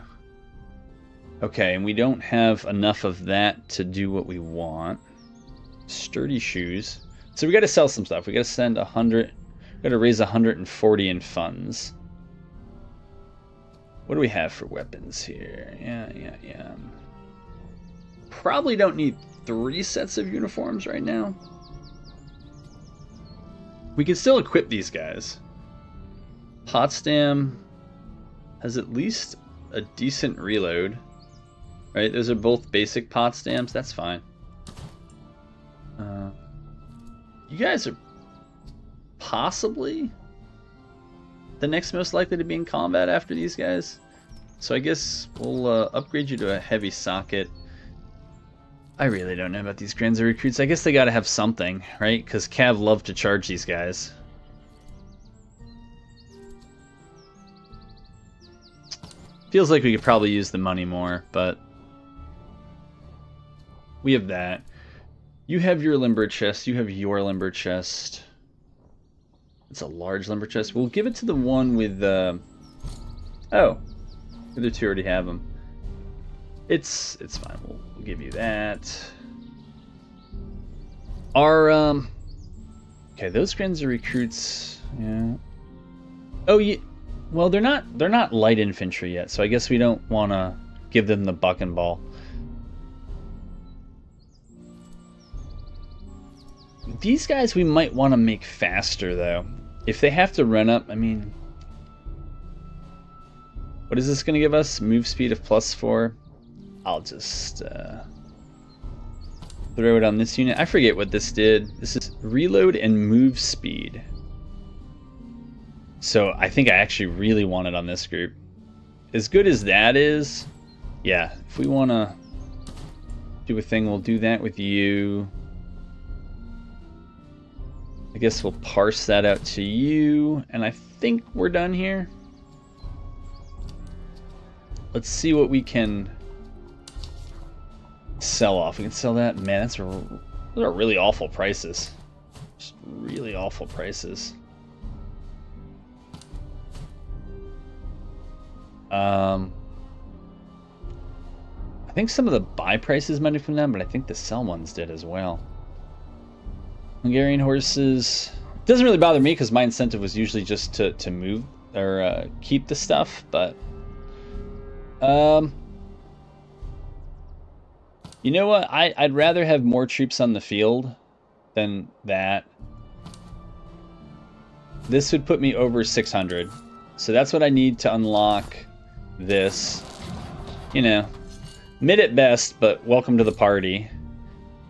Okay, and we don't have enough of that to do what we want. Sturdy shoes. So we gotta sell some stuff. We gotta send 100. We gotta raise 140 in funds. What do we have for weapons here? Yeah. Probably don't need 3 sets of uniforms right now. We can still equip these guys. Potsdam has at least a decent reload. Right, those are both basic Potsdams. That's fine. You guys are possibly the next most likely to be in combat after these guys. So I guess we'll upgrade you to a heavy socket. I really don't know about these Grenza recruits. I guess they gotta have something, right? Because Cav love to charge these guys. Feels like we could probably use the money more, but we have that. You have your limber chest. You have your limber chest. It's a large limber chest. We'll give it to the one with oh, the other two already have them. It's fine. We'll give you that. Our okay, those Grenza recruits. Yeah. Oh yeah. Well, they're not light infantry yet, so I guess we don't want to give them the buck and ball. These guys we might want to make faster though. If they have to run up, I mean, what is this going to give us? Move speed of +4. I'll just throw it on this unit. I forget what this did. This is reload and move speed. So I think I actually really want it on this group. As good as that is, yeah, if we want to do a thing, we'll do that with you. I guess we'll parse that out to you, and I think we're done here. Let's see what we can sell off. We can sell that. Man, those are really awful prices. Just really awful prices. I think some of the buy prices might be from them, but I think the sell ones did as well. Hungarian horses. It doesn't really bother me because my incentive was usually just to move or keep the stuff, but you know what? I'd rather have more troops on the field than that. This would put me over 600. So that's what I need to unlock this. You know, mid at best, but welcome to the party.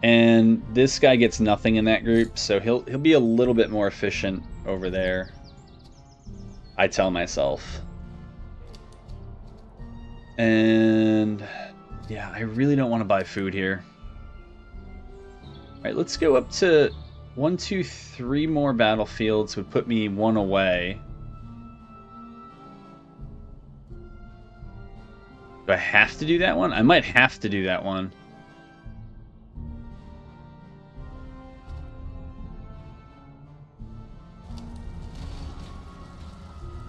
And this guy gets nothing in that group, so he'll be a little bit more efficient over there, I tell myself. And yeah, I really don't want to buy food here. All right, let's go up to 1, 2, 3 more battlefields would put me 1 away. Do I have to do that one? I might have to do that one.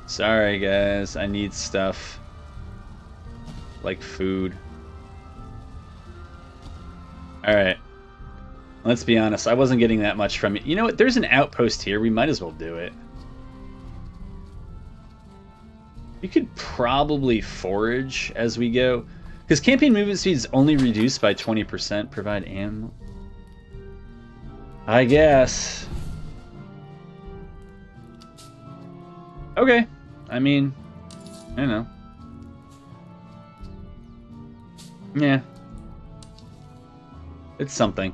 Sorry guys, I need stuff. Like food. Alright. Let's be honest, I wasn't getting that much from it. You know what, there's an outpost here, we might as well do it. We could probably forage as we go. Because campaign movement speed is only reduced by 20%. Provide ammo. I guess. Okay. I mean, I don't know. Yeah. It's something.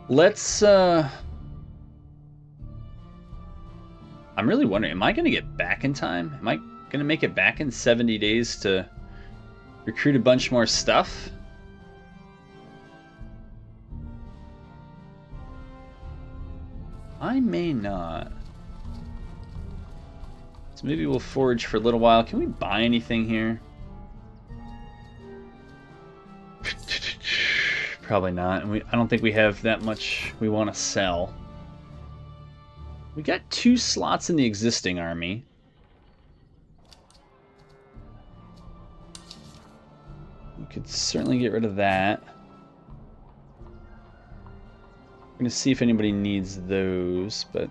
Let's, I'm really wondering, am I going to get back in time? Am I going to make it back in 70 days to recruit a bunch more stuff? I may not. So maybe we'll forage for a little while. Can we buy anything here? Probably not. And I don't think we have that much we want to sell. We got 2 slots in the existing army. We could certainly get rid of that. I'm going to see if anybody needs those, but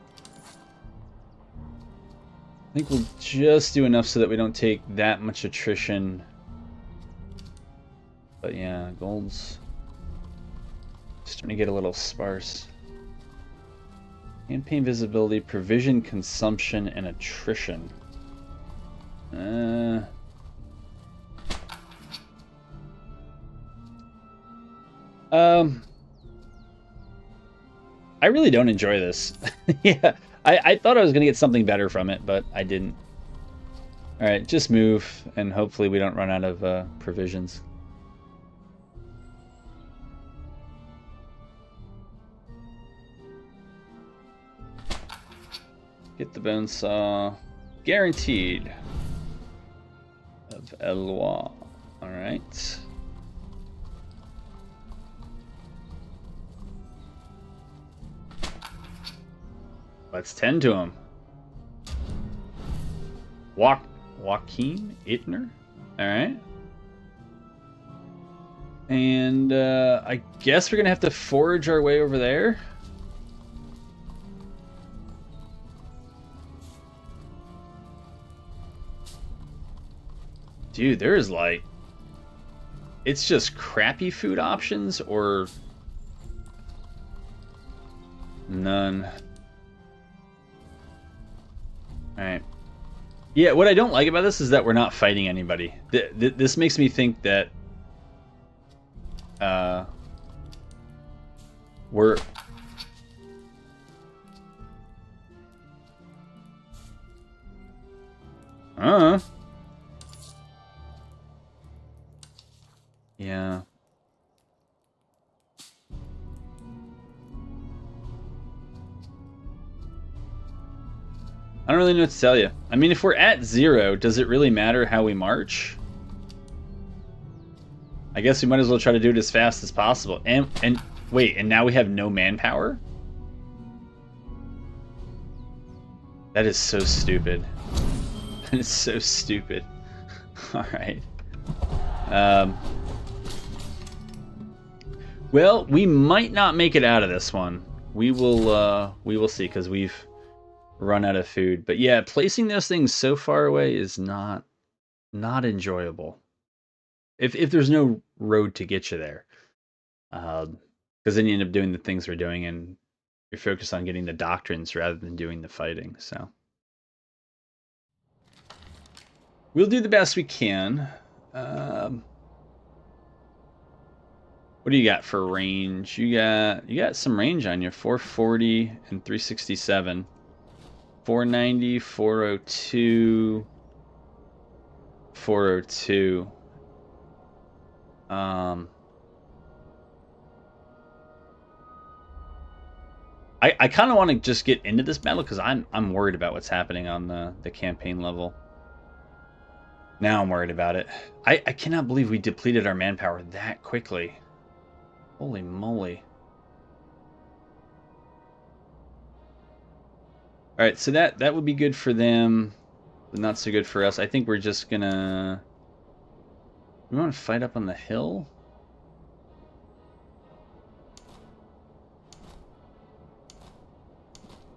I think we'll just do enough so that we don't take that much attrition. But yeah, gold's starting to get a little sparse. Campaign visibility, provision consumption, and attrition. I really don't enjoy this. Yeah, I thought I was going to get something better from it, but I didn't. All right, just move, and hopefully we don't run out of provisions. Get the bone saw. Guaranteed. Of Eloi. All right. Let's tend to him. Joachim Ittner? Alright. And I guess we're going to have to forage our way over there. Dude, there is like... It's just crappy food options or... None. Alright. Yeah, what I don't like about this is that we're not fighting anybody. This makes me think that we're... Yeah. I don't really know what to tell you. I mean, if we're at 0, does it really matter how we march? I guess we might as well try to do it as fast as possible. And wait, and now we have no manpower? That is so stupid. That is so stupid. Alright. Well, we might not make it out of this one. We will see, because we've run out of food. But yeah, placing those things so far away is not enjoyable. If there's no road to get you there. Because then you end up doing the things we're doing, and you're focused on getting the doctrines rather than doing the fighting. So we'll do the best we can. What do you got for range? You got some range on you. 440 and 367. 490, 402, 402. I kind of want to just get into this battle because I'm worried about what's happening on the campaign level. Now I'm worried about it. I cannot believe we depleted our manpower that quickly. Holy moly. Alright, so that would be good for them, but not so good for us. I think we're just gonna... We want to fight up on the hill?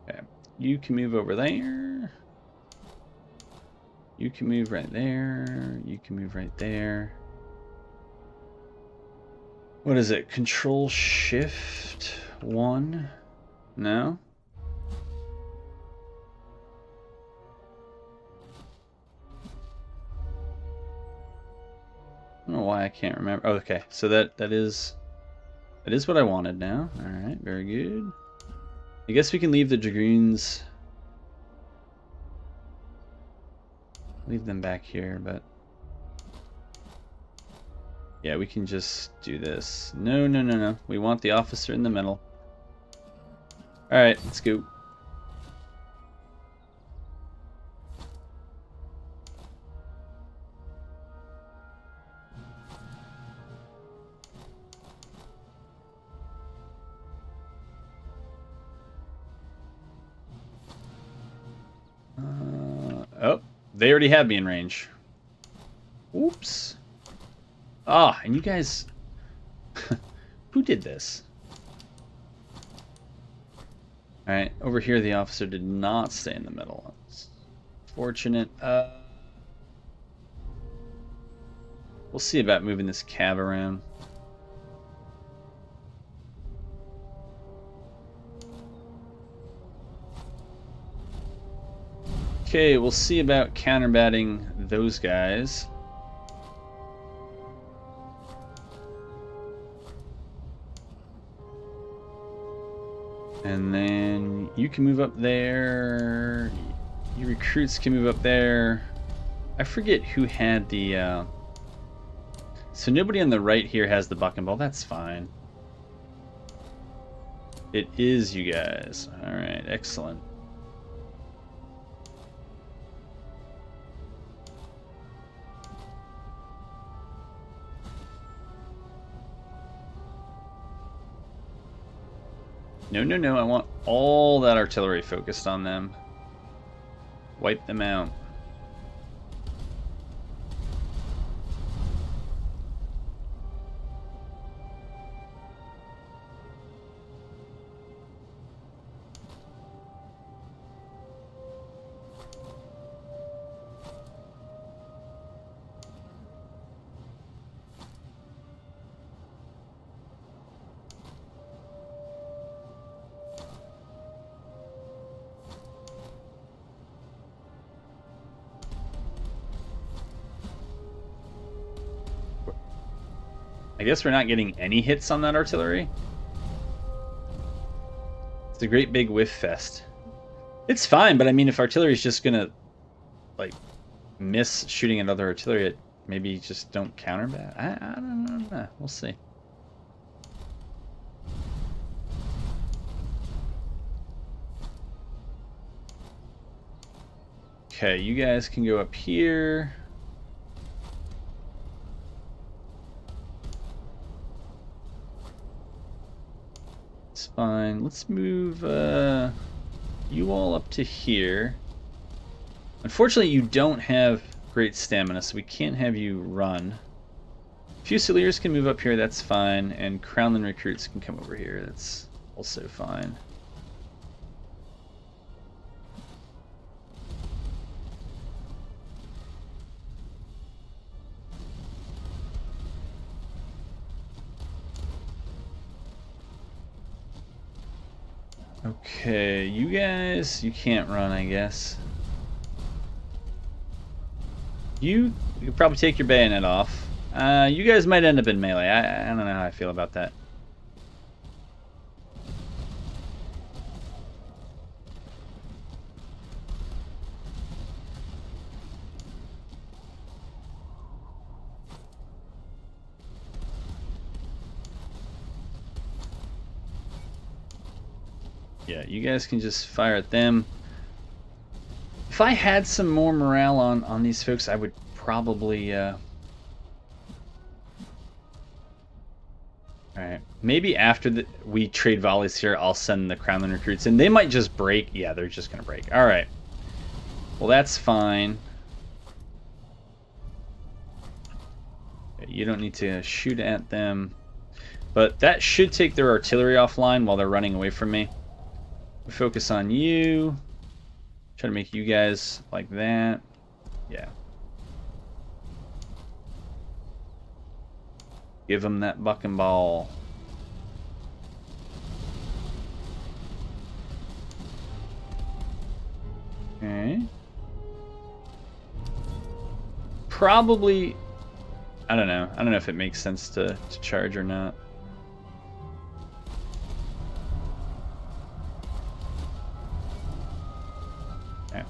Okay, you can move over there. You can move right there. You can move right there. What is it? Control Shift 1? No? I don't know why I can't remember. Oh, okay, so that is what I wanted now. All right, very good. I guess we can leave the dragoons. Leave them back here, but yeah, we can just do this. No, no, no, no. We want the officer in the middle. All right, let's go. Oh, they already have me in range. Oops. Ah, and you guys... Who did this? Alright, over here the officer did not stay in the middle. That's fortunate. We'll see about moving this cab around. Okay, we'll see about counterbatting those guys. And And then you can move up there. You recruits can move up there. I forget who had the... So nobody on the right here has the buck and ball. That's fine. It is you guys. All right, excellent. No, no, no. I want all that artillery focused on them. Wipe them out. I guess we're not getting any hits on that artillery. It's a great big whiff fest. It's fine, but I mean, if artillery is just gonna, like, miss shooting at other artillery, it maybe just don't counter that. I don't know. We'll see. Okay, you guys can go up here. It's fine. Let's move you all up to here. Unfortunately, you don't have great stamina, so we can't have you run. Fusiliers can move up here, that's fine, and Crownland recruits can come over here, that's also fine. Okay, you guys, you can't run, I guess. You could probably take your bayonet off. You guys might end up in melee. I don't know how I feel about that. Yeah, you guys can just fire at them. If I had some more morale on these folks, I would probably... Alright, maybe after we trade volleys here, I'll send the Crownland recruits in. They might just break. Yeah, they're just going to break. Alright. Well, that's fine. You don't need to shoot at them. But that should take their artillery offline while they're running away from me. We focus on you. Try to make you guys like that. Yeah. Give them that buck and ball. Okay. Probably, I don't know. I don't know if it makes sense to charge or not. Okay.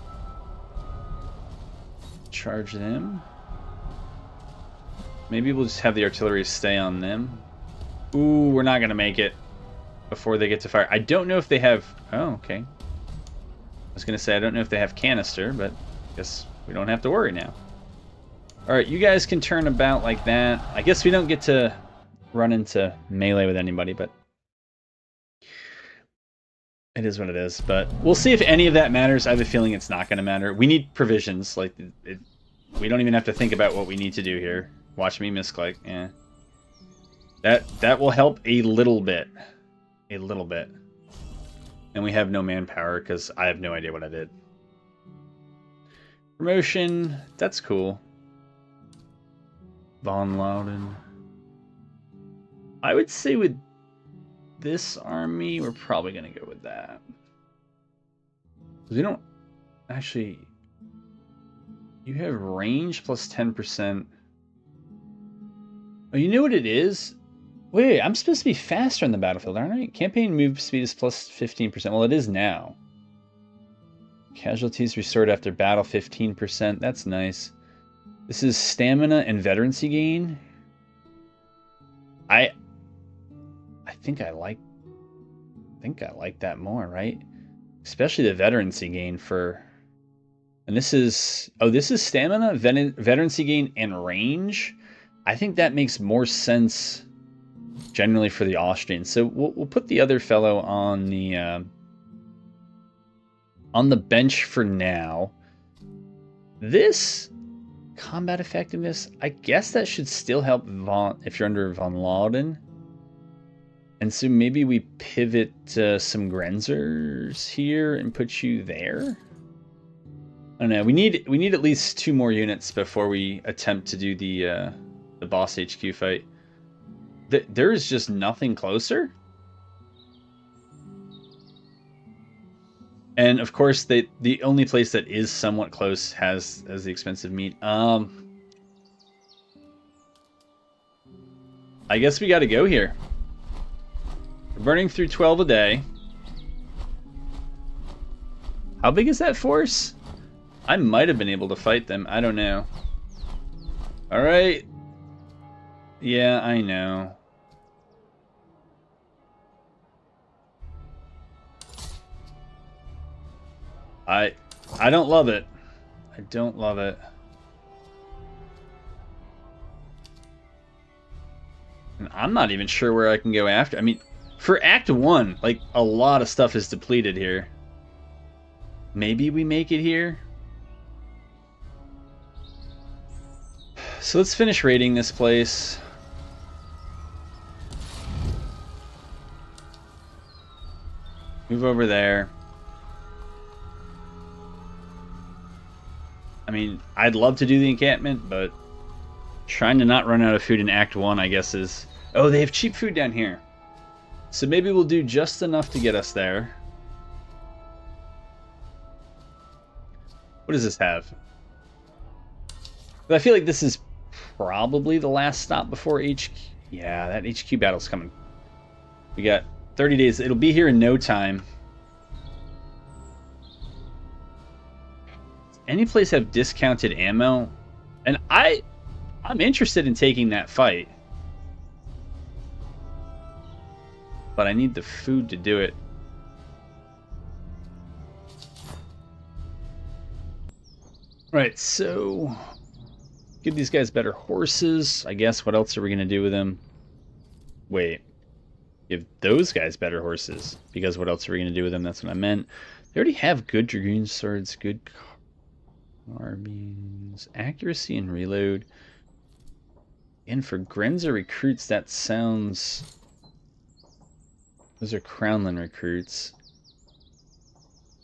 Charge them. Maybe we'll just have the artillery stay on them. Ooh, we're not going to make it before they get to fire. I don't know if they have... Oh, okay. I was going to say, I don't know if they have canister, but I guess we don't have to worry now. Alright, you guys can turn about like that. I guess we don't get to run into melee with anybody, but... It is what it is, but we'll see if any of that matters. I have a feeling it's not going to matter. We need provisions. Like, we don't even have to think about what we need to do here. Watch me misclick. Yeah. That will help a little bit. A little bit. And we have no manpower because I have no idea what I did. Promotion. That's cool. Von Loudon. I would say with this army, we're probably going to go with that. Because we don't... Actually... You have range plus 10%. Oh, you know what it is? Wait, I'm supposed to be faster on the battlefield, aren't I? Campaign move speed is plus 15%. Well, it is now. Casualties restored after battle 15%. That's nice. This is stamina and veterancy gain. I think I like that more, right? Especially the veterancy gain for. And this is stamina, veterancy gain, and range. I think that makes more sense generally for the Austrians. So we'll put the other fellow on the bench for now. This combat effectiveness, I guess that should still help if you're under von Lauden. And so maybe we pivot some Grenzers here and put you there. I don't know. We need at least 2 more units before we attempt to do the boss HQ fight. There is just nothing closer. And of course, the only place that is somewhat close has the expensive meat. I guess we got to go here. We're burning through 12 a day. How big is that force? I might have been able to fight them. I don't know. All right. Yeah, I know. I don't love it. I don't love it. And I'm not even sure where I can go after. I mean, for Act 1, like, a lot of stuff is depleted here. Maybe we make it here? So let's finish raiding this place. Move over there. I mean, I'd love to do the encampment, but trying to not run out of food in Act 1, I guess, is... Oh, they have cheap food down here. So maybe we'll do just enough to get us there. What does this have? But I feel like this is probably the last stop before HQ. Yeah, that HQ battle's coming. We got 30 days. It'll be here in no time. Does any place have discounted ammo? And I'm interested in taking that fight. But I need the food to do it. Right, so give these guys better horses. I guess what else are we going to do with them? Wait. Give those guys better horses. Because what else are we going to do with them? That's what I meant. They already have good dragoon swords, good carbines, accuracy and reload. And for Grenzer recruits, that sounds... Those are Crownland recruits.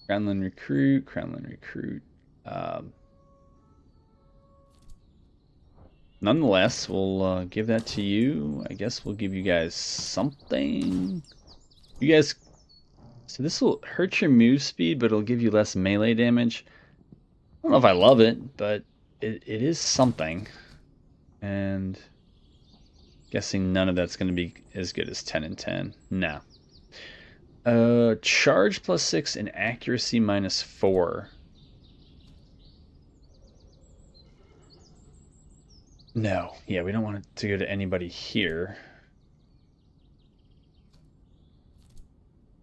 Crownland recruit. Nonetheless, we'll give that to you. I guess we'll give you guys something. You guys... So this will hurt your move speed, but it'll give you less melee damage. I don't know if I love it, but it is something. And... guessing none of that's going to be as good as 10 and 10. No. Charge +6 and accuracy -4. No. Yeah, we don't want it to go to anybody here.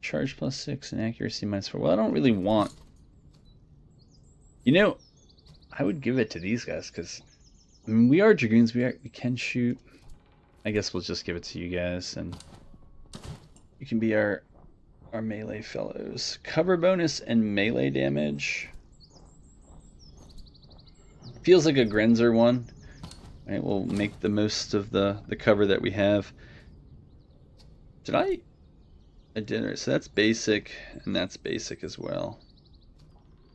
Charge +6 and accuracy -4. Well, I don't really want... You know, I would give it to these guys, because... I mean, we are Dragoons. We can shoot. I guess we'll just give it to you guys, and... You can be our melee fellows. Cover bonus and melee damage. Feels like a Grenzer one. Right, we'll make the most of the cover that we have. I did. So that's basic, and that's basic as well.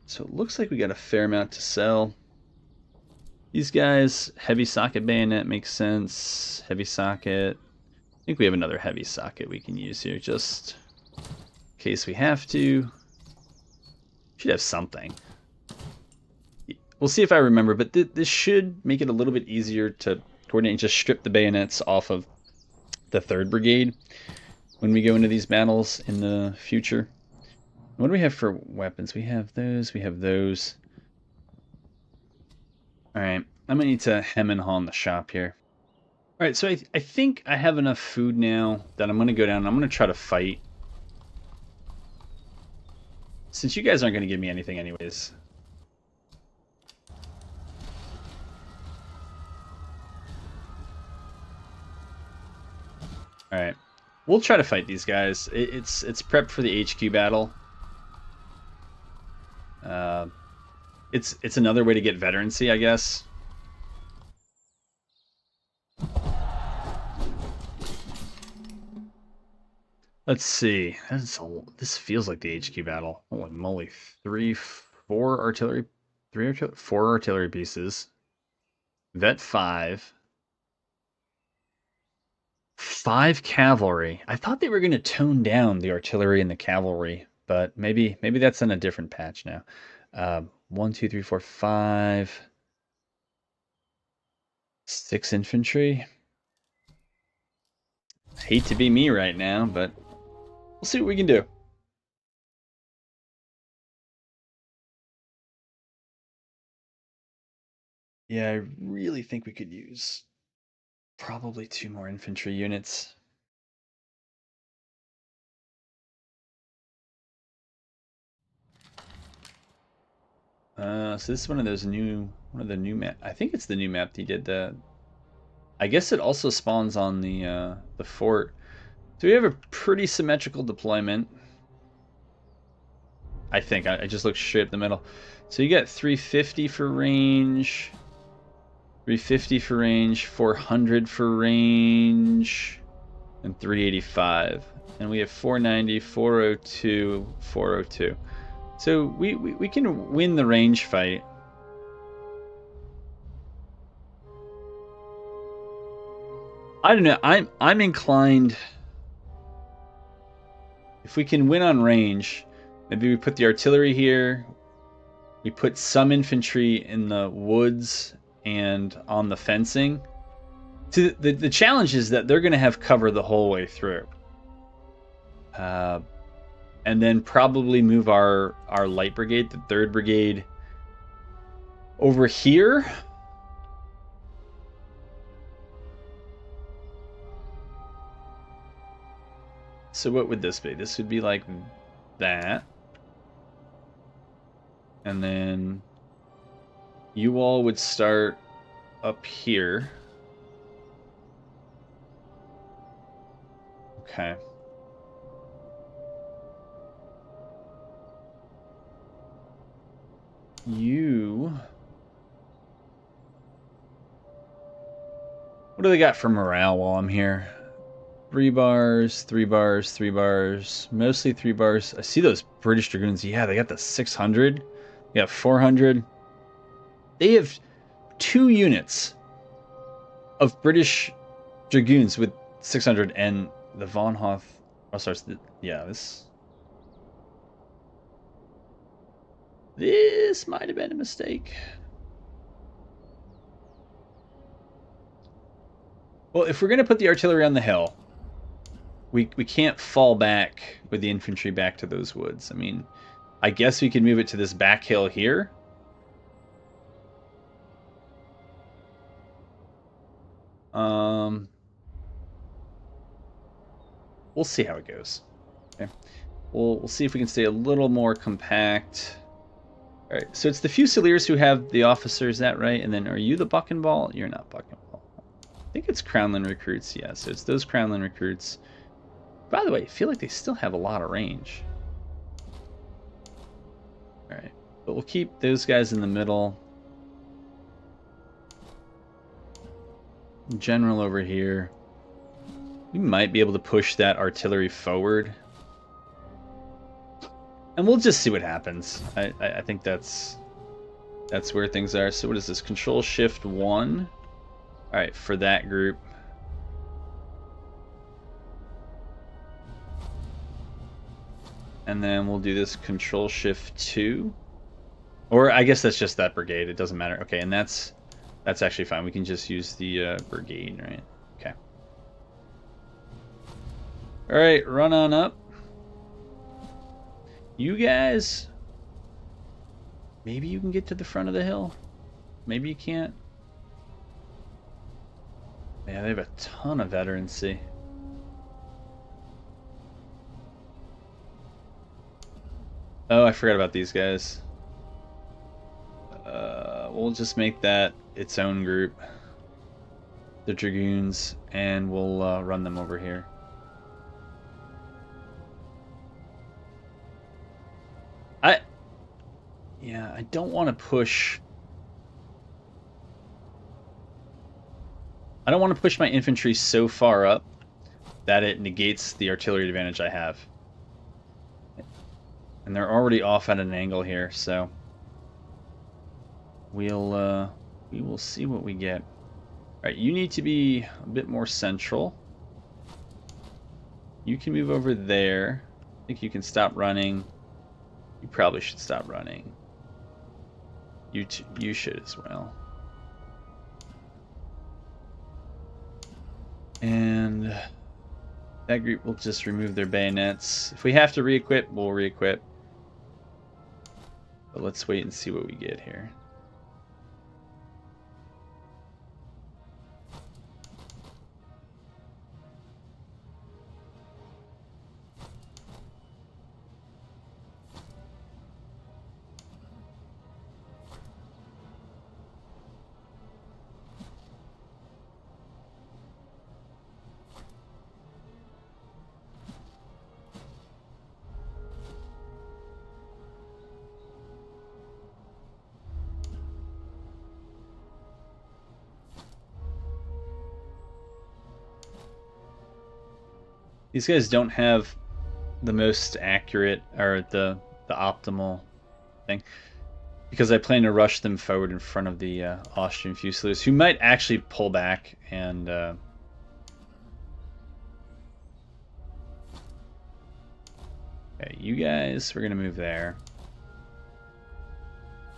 So it looks like we got a fair amount to sell. These guys, heavy socket bayonet makes sense. Heavy socket. I think we have another heavy socket we can use here, just in case we have to. Should have something. We'll see if I remember, but this should make it a little bit easier to coordinate and just strip the bayonets off of the 3rd Brigade when we go into these battles in the future. What do we have for weapons? We have those, we have those. Alright, I'm going to need to hem and haw in the shop here. Alright, so I think I have enough food now that I'm going to go down and I'm going to try to fight. Since you guys aren't going to give me anything anyways. Alright, we'll try to fight these guys. It's prep for the HQ battle. It's another way to get veterancy, I guess. Let's see. This feels like the HQ battle. Holy moly! 4 artillery pieces. Vet 5. 5 cavalry. I thought they were going to tone down the artillery and the cavalry, but maybe that's in a different patch now. 1, 2, 3, 4, 5. 6 infantry. I hate to be me right now, but we'll see what we can do. Yeah, I really think we could use probably 2 more infantry units. So this is one of the new map. I think it's the new map he did. I guess it also spawns on the fort. So we have a pretty symmetrical deployment. I think I just looked straight up the middle. So you get 350 for range, 350 for range, 400 for range, and 385. And we have 490, 402, 402. So we can win the range fight. I don't know. I'm inclined. If we can win on range, maybe we put the artillery here. We put some infantry in the woods and on the fencing. So the challenge is that they're going to have cover the whole way through. And then probably move our light brigade, the 3rd Brigade, over here. So what would this be? This would be like that. And then you all would start up here. Okay. What do they got for morale while I'm here? 3 bars, 3 bars, 3 bars. Mostly 3 bars. I see those British Dragoons. Yeah, they got the 600. They got 400. They have 2 units of British Dragoons with 600 and the Von Hoth. Oh, sorry. Yeah, this might have been a mistake. Well, if we're going to put the artillery on the hill, we can't fall back with the infantry back to those woods. I mean, I guess we could move it to this back hill here. We'll see how it goes. Okay. We'll see if we can stay a little more compact. All right, so it's the Fusiliers who have the officers, that right? And then are you the Buckenball? You're not Buckenball. I think it's Crownland recruits, yeah. So it's those Crownland recruits. By the way, I feel like they still have a lot of range. All right, but we'll keep those guys in the middle. General over here. We might be able to push that artillery forward. And we'll just see what happens. I think that's where things are. So what is this? Control Shift 1. All right, for that group. And then we'll do this Control Shift 2. Or I guess that's just that brigade. It doesn't matter. Okay, and that's actually fine. We can just use the brigade, right? Okay. Alright, run on up. You guys... Maybe you can get to the front of the hill. Maybe you can't. Yeah, they have a ton of veterancy. Oh, I forgot about these guys. We'll just make that its own group. The Dragoons, and we'll run them over here. Yeah, I don't want to push... I don't want to push my infantry so far up that it negates the artillery advantage I have. And they're already off at an angle here, so we will see what we get. All right, you need to be a bit more central. You can move over there. I think you can stop running. You probably should stop running. You should as well. And that group will just remove their bayonets. If we have to re-equip, we'll re-equip. But let's wait and see what we get here. These guys don't have the most accurate or the optimal thing, because I plan to rush them forward in front of the Austrian Fusiliers, who might actually pull back and okay, you guys, we're gonna move there.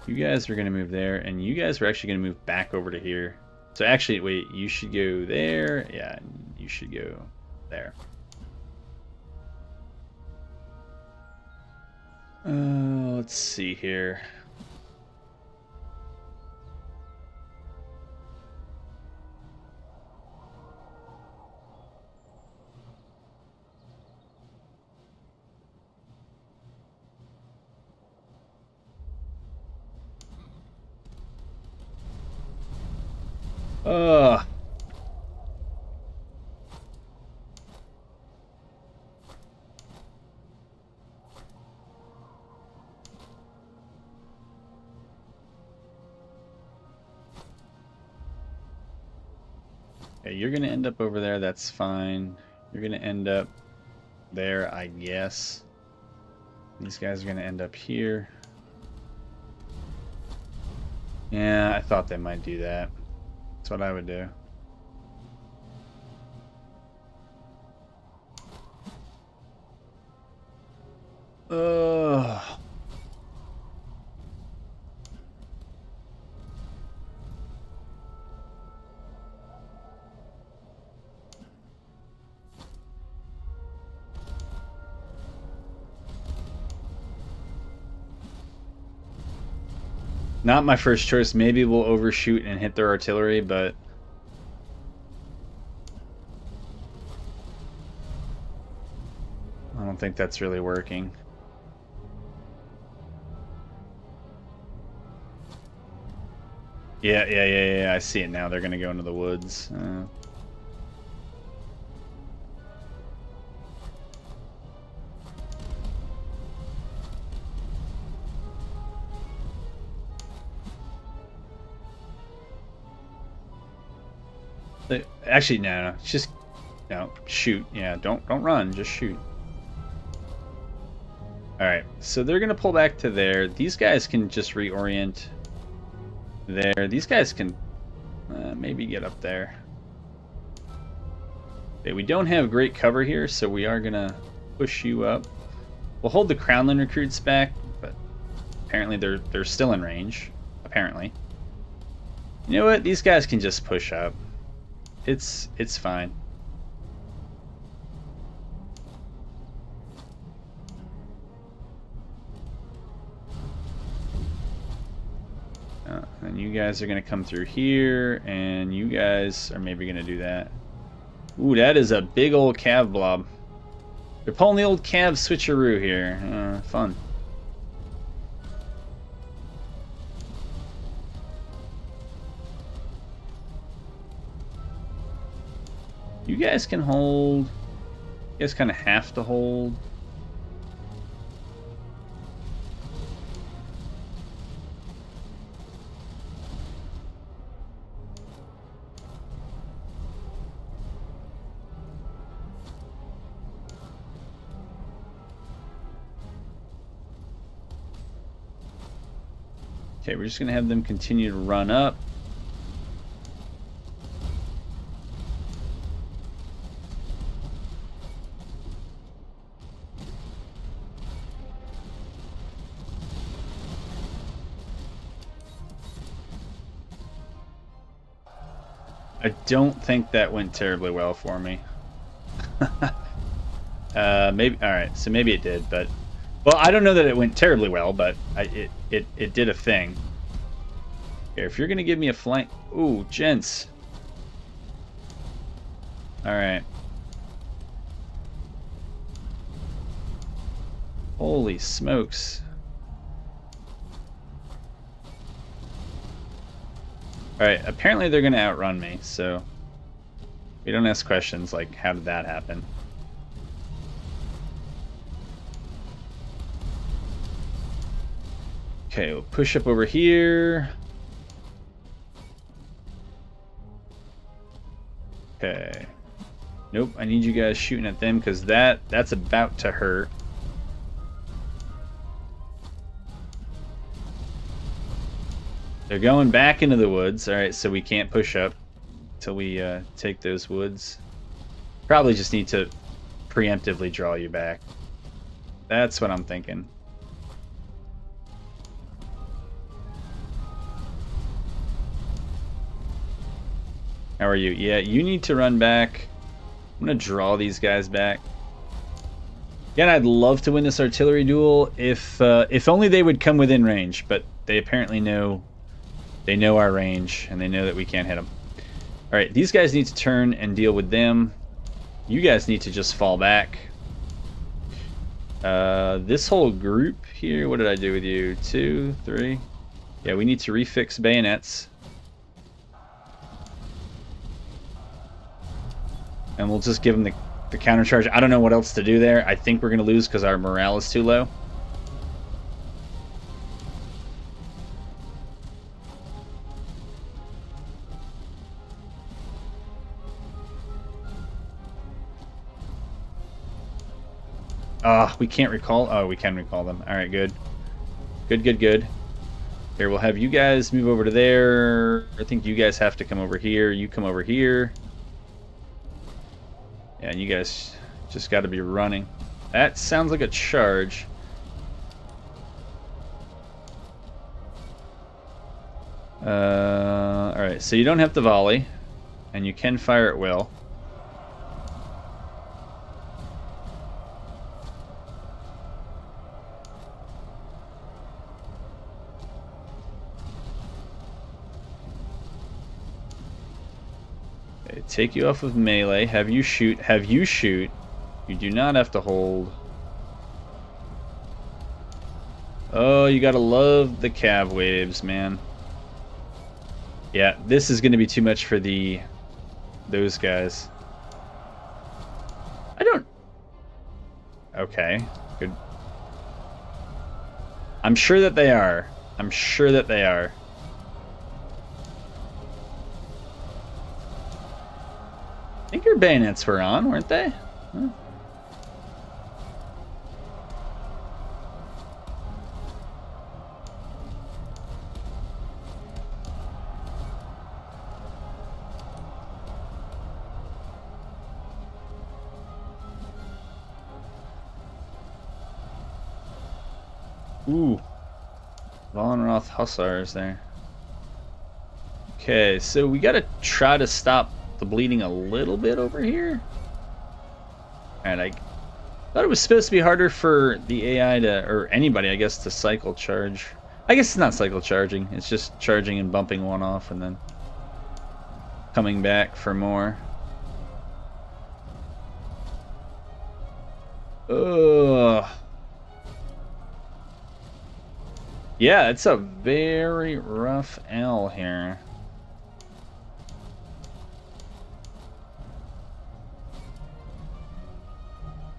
You guys are gonna move there, and you guys are actually gonna move back over to here. So actually, wait, you should go there. Yeah, you should go there. Let's see here. Ugh. Okay, you're gonna end up over there, that's fine. You're gonna end up there, I guess. These guys are gonna end up here. Yeah, I thought they might do that. That's what I would do. Ugh. Not my first choice. Maybe we'll overshoot and hit their artillery, but I don't think that's really working. Yeah, I see it now. They're gonna go into the woods. Actually, no. Just shoot. Yeah, don't run. Just shoot. All right. So they're gonna pull back to there. These guys can just reorient there. These guys can maybe get up there. Okay, we don't have great cover here, so we are gonna push you up. We'll hold the Crownland recruits back, but apparently they're still in range. Apparently. You know what? These guys can just push up. It's fine. And you guys are going to come through here, and you guys are maybe going to do that. Ooh, that is a big old cav blob. They're pulling the old cav switcheroo here. Fun. You guys can hold. You guys kind of have to hold. Okay, we're just going to have them continue to run up. I don't think that went terribly well for me. Maybe. All right, so maybe it did, but well, I don't know that it went terribly well, but it did a thing. Here, if you're gonna give me a flank, ooh, gents. All right. Holy smokes. Alright, apparently they're going to outrun me, so we don't ask questions like, how did that happen? Okay, we'll push up over here. Okay. Nope, I need you guys shooting at them because that's about to hurt. They're going back into the woods. Alright, so we can't push up until we take those woods. Probably just need to preemptively draw you back. That's what I'm thinking. How are you? Yeah, you need to run back. I'm going to draw these guys back. Again, I'd love to win this artillery duel if only they would come within range, but they apparently know... They know our range, and they know that we can't hit them. Alright, these guys need to turn and deal with them. You guys need to just fall back. This whole group here, what did I do with you? 2, 3. Yeah, we need to refix bayonets. And we'll just give them the counter charge. I don't know what else to do there. I think we're going to lose because our morale is too low. We can't recall. Oh, we can recall them. All right, good. Good. Here, we'll have you guys move over to there. I think you guys have to come over here. You come over here. Yeah, and you guys just got to be running. That sounds like a charge. All right, so you don't have to volley, and you can fire at will. Take you off of melee, have you shoot. You do not have to hold. Oh, you gotta love the cav waves, man. Yeah, this is gonna be too much for those guys. I don't... Okay, good. I'm sure that they are. I think your bayonets were on, weren't they? Huh. Ooh. Vollenroth Hussars there. Okay, so we gotta try to stop the bleeding a little bit over here. And I thought it was supposed to be harder for the AI to, or anybody, I guess, to cycle charge. I guess it's not cycle charging. It's just charging and bumping one off and then coming back for more. Ugh. Yeah, it's a very rough L here.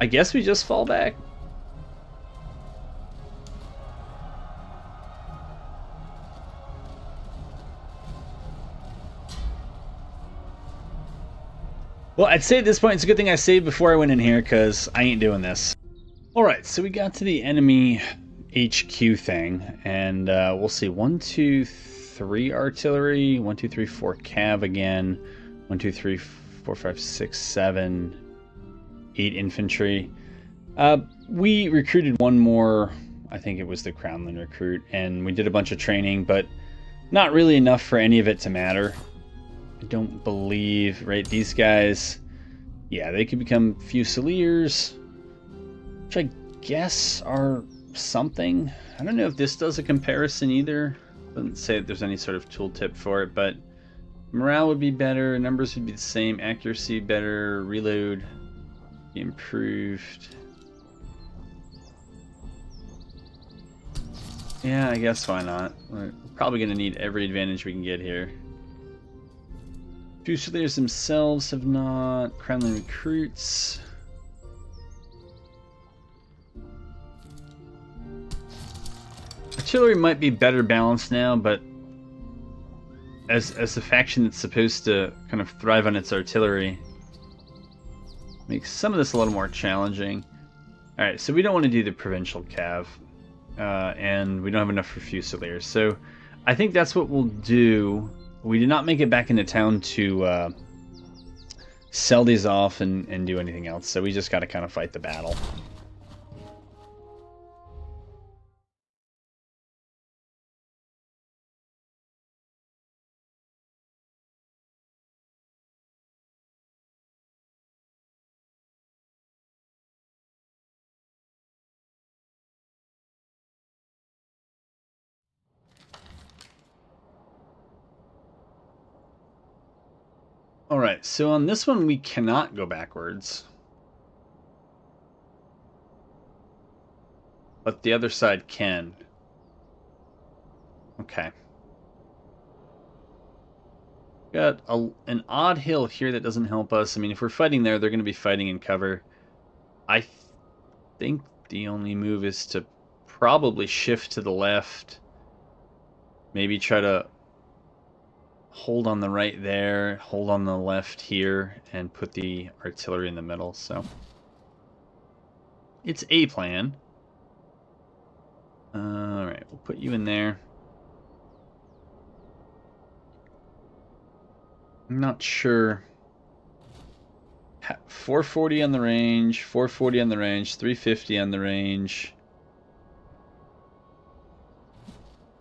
I guess we just fall back. Well, I'd say at this point it's a good thing I saved before I went in here, because I ain't doing this. Alright, so we got to the enemy HQ thing, and we'll see 1, 2, 3 artillery, 1, 2, 3, 4 cav again, 1, 2, 3, 4, 5, 6, 7, 8 infantry. We recruited one more, I think it was the Crownland recruit, and we did a bunch of training, but not really enough for any of it to matter. I don't believe, right, these guys, yeah, they could become Fusiliers, which I guess are something. I don't know if this does a comparison either. Doesn't say that there's any sort of tooltip for it, but morale would be better, numbers would be the same, accuracy better, reload improved. Yeah, I guess why not? We're probably going to need every advantage we can get here. Fusiliers themselves have not. Crownland recruits. Artillery might be better balanced now, but as a faction that's supposed to kind of thrive on its artillery, makes some of this a little more challenging. Alright, so we don't want to do the provincial cav, and we don't have enough for Fusiliers, so I think that's what we'll do. We did not make it back into town to sell these off and do anything else, so we just got to kind of fight the battle. Alright, so on this one we cannot go backwards. But the other side can. Okay. Got an odd hill here that doesn't help us. I mean, if we're fighting there, they're going to be fighting in cover. I think the only move is to probably shift to the left. Maybe try to hold on the right there, hold on the left here, and put the artillery in the middle. So it's a plan. Alright, we'll put you in there. I'm not sure. 440 on the range, 440 on the range, 350 on the range.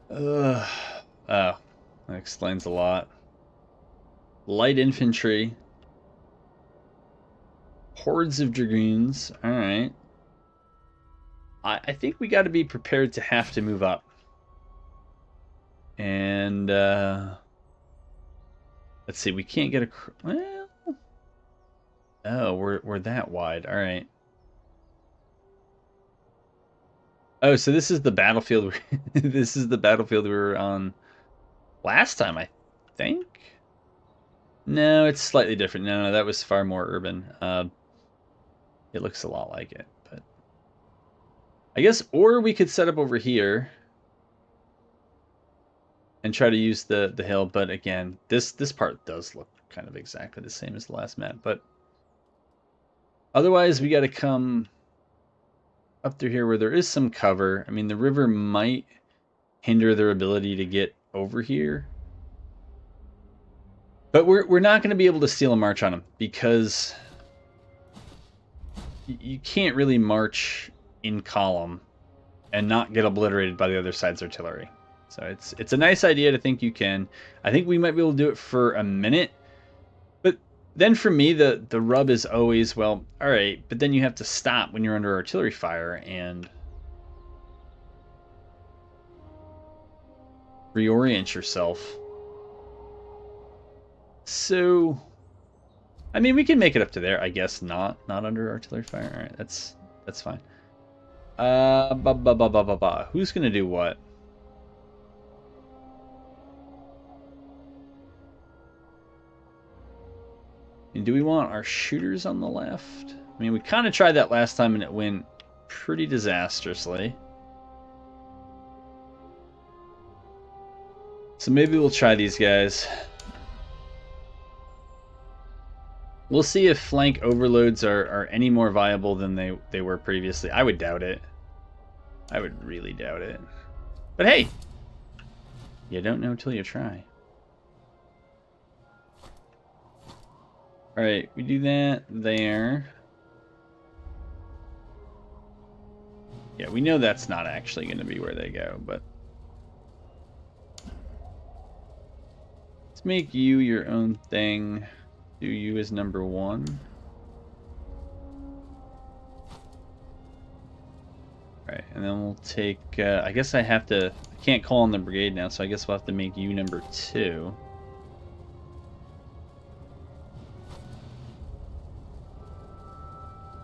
Oh, that explains a lot. Light infantry. Hordes of dragoons. Alright. I think we got to be prepared to have to move up. And, let's see, we can't get a... Well... Oh, we're that wide. Alright. Oh, so this is the battlefield... This is the battlefield we were on last time, I think? No, it's slightly different. No, that was far more urban. It looks a lot like it, but... I guess, or we could set up over here and try to use the hill, but again, this part does look kind of exactly the same as the last map, but otherwise we got to come up through here where there is some cover. I mean, the river might hinder their ability to get over here, but we're not going to be able to steal a march on them because you can't really march in column and not get obliterated by the other side's artillery. So it's a nice idea to think you can. I think we might be able to do it for a minute. But then for me, the rub is always, well, all right, but then you have to stop when you're under artillery fire. And reorient yourself. So, I mean, we can make it up to there. I guess not under artillery fire. All right, that's fine. Who's gonna do what? And do we want our shooters on the left? I mean, we kind of tried that last time and it went pretty disastrously. So maybe we'll try these guys. We'll see if flank overloads are any more viable than they were previously. I would doubt it. I would really doubt it. But hey, you don't know till you try. Alright, we do that there. Yeah, we know that's not actually going to be where they go, but... let's make you your own thing. Do you as number 1. Alright, and then we'll take... I guess I have to... I can't call on the brigade now, so I guess we'll have to make you number 2.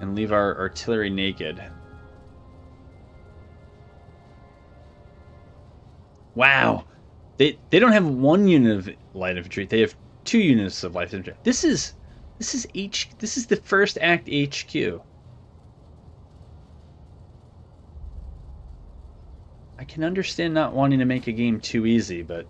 And leave our artillery naked. Wow! They don't have 1 unit of light infantry. They have 2 units of light infantry. This is the first act HQ. I can understand not wanting to make a game too easy, but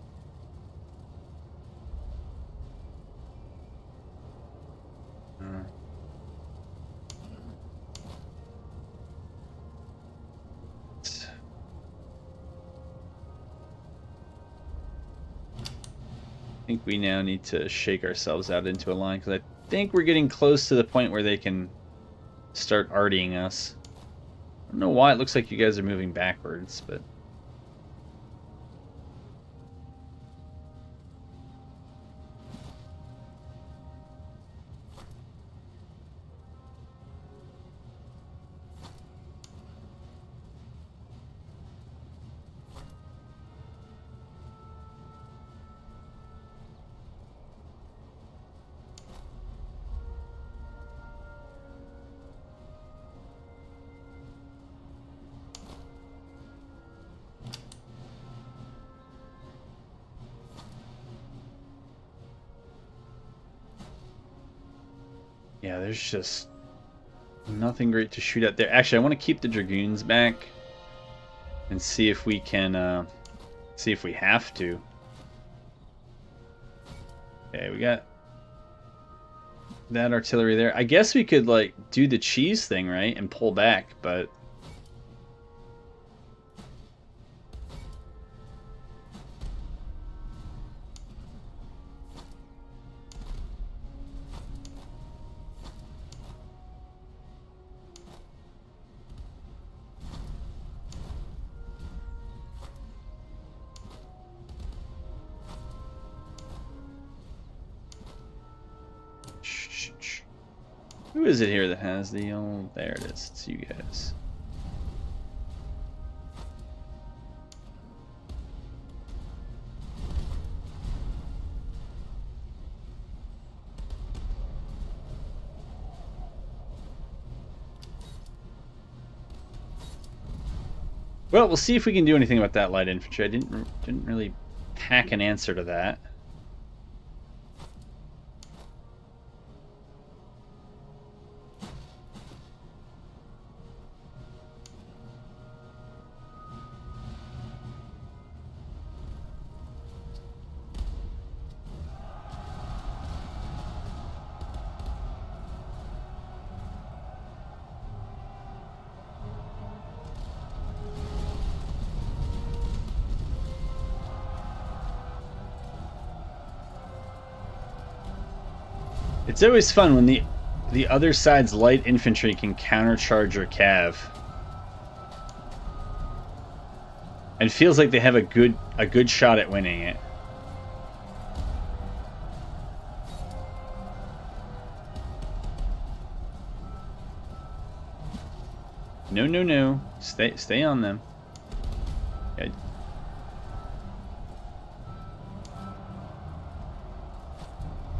I think we now need to shake ourselves out into a line, because I think we're getting close to the point where they can start artying us. I don't know why it looks like you guys are moving backwards, but... yeah, there's just nothing great to shoot at there. Actually, I want to keep the Dragoons back and see if we can, see if we have to. Okay, we got that artillery there. I guess we could, like, do the cheese thing, right? And pull back, but... who is it here that has the old... there it is. It's you guys. Well, we'll see if we can do anything about that light infantry. I didn't really pack an answer to that. It's always fun when the other side's light infantry can countercharge your cav. It feels like they have a good shot at winning it. No, no, no. Stay on them. Okay.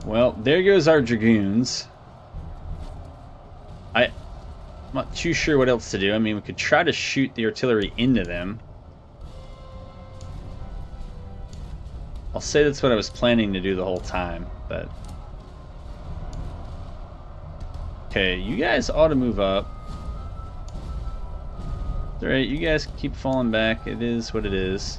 Well, there goes our dragoons. I'm not too sure what else to do. I mean, we could try to shoot the artillery into them. I'll say that's what I was planning to do the whole time, but... Okay, you guys ought to move up. It's alright, you guys keep falling back. It is what it is.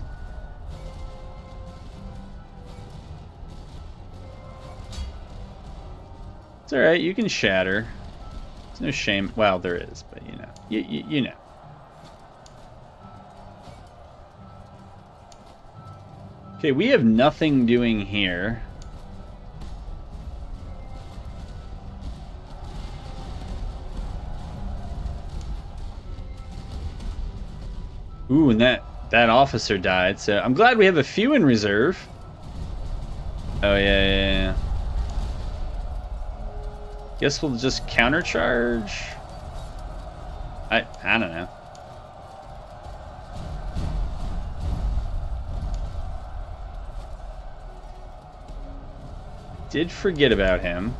It's alright, you can shatter. There's no shame. Well, there is, but you know. You know. Okay, we have nothing doing here. Ooh, and that officer died, so I'm glad we have a few in reserve. Oh, yeah. Guess we'll just countercharge. I don't know. Did forget about him.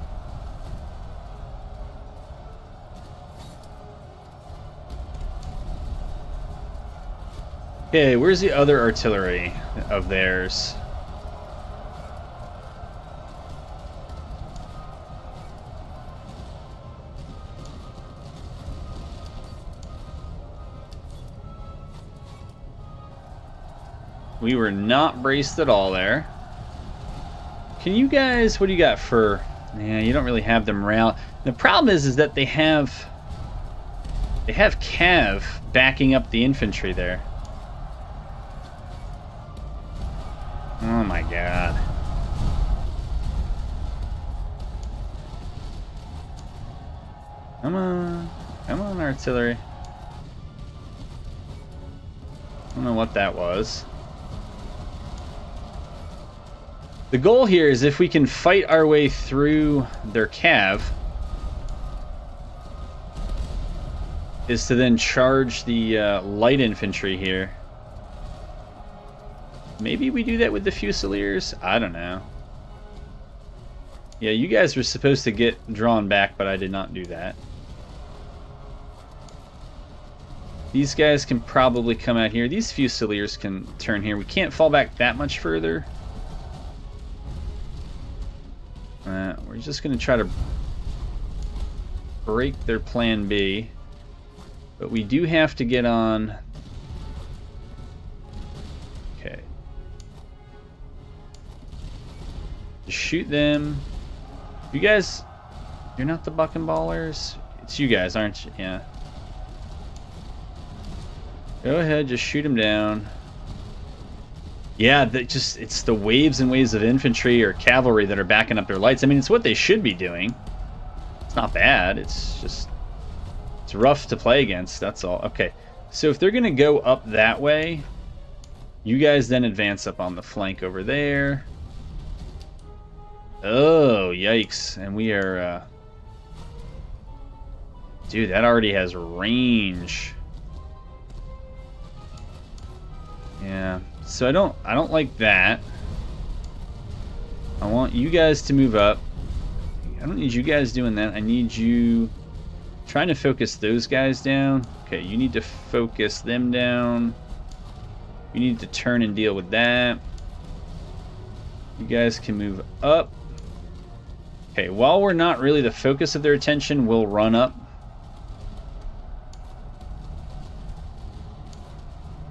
Okay, where's the other artillery of theirs? We were not braced at all there. Can you guys, what do you got for... Yeah, you don't really have them round. The problem is that they have cav backing up the infantry there. Oh my god. Come on, artillery. I don't know what that was. The goal here is if we can fight our way through their cav, is to then charge the light infantry here. Maybe we do that with the Fusiliers? I don't know. Yeah, you guys were supposed to get drawn back, but I did not do that. These guys can probably come out here. These Fusiliers can turn here. We can't fall back that much further. We're just going to try to break their plan B. But we do have to get on... Okay. Just shoot them. You guys... You're not the Buckenballers? It's you guys, aren't you? Yeah. Go ahead, just shoot them down. Yeah, it's the waves and waves of infantry or cavalry that are backing up their lights. I mean, it's what they should be doing. It's not bad. It's just... It's rough to play against, that's all. Okay, so if they're going to go up that way, you guys then advance up on the flank over there. Oh, yikes. And we are... Dude, that already has range. Yeah, so I don't like that. I want you guys to move up. I don't need you guys doing that. I need you trying to focus those guys down. Okay, you need to focus them down. You need to turn and deal with that. You guys can move up. Okay, while we're not really the focus of their attention, we'll run up.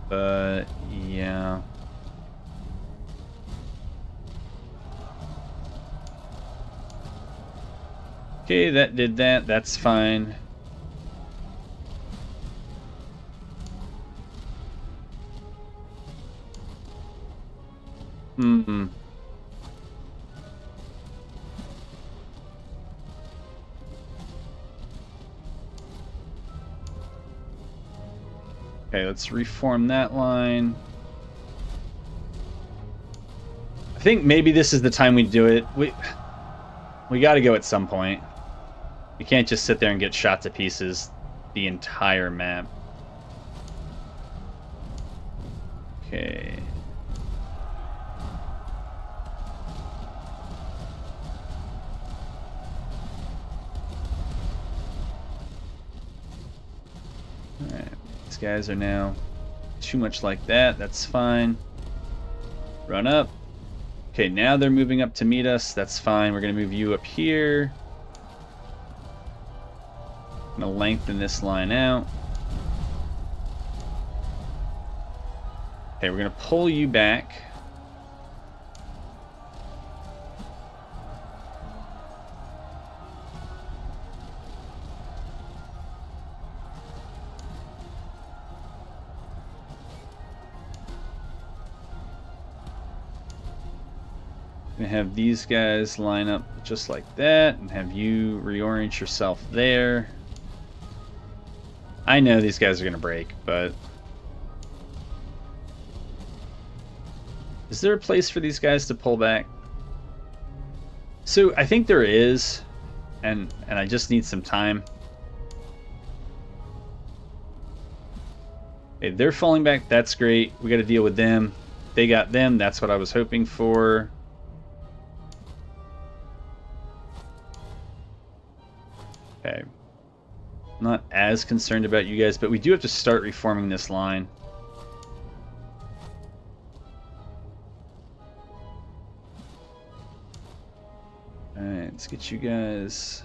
But yeah. Okay, that did that. That's fine. Okay, let's reform that line. I think maybe this is the time we do it. We got to go at some point. You can't just sit there and get shot to pieces the entire map. Okay. guys are now too much like that. That's fine. Run up. Okay, now they're moving up to meet us. That's fine. We're going to move you up here. I'm going to lengthen this line out. Okay, we're going to pull you back. And have these guys line up just like that, and have you reorient yourself there. I know these guys are going to break, but is there a place for these guys to pull back? So I think there is, and I just need some time. Okay, they're falling back. That's great. We got to deal with them. They got them. That's what I was hoping for. Okay. Not as concerned about you guys, but we do have to start reforming this line. Alright, let's get you guys...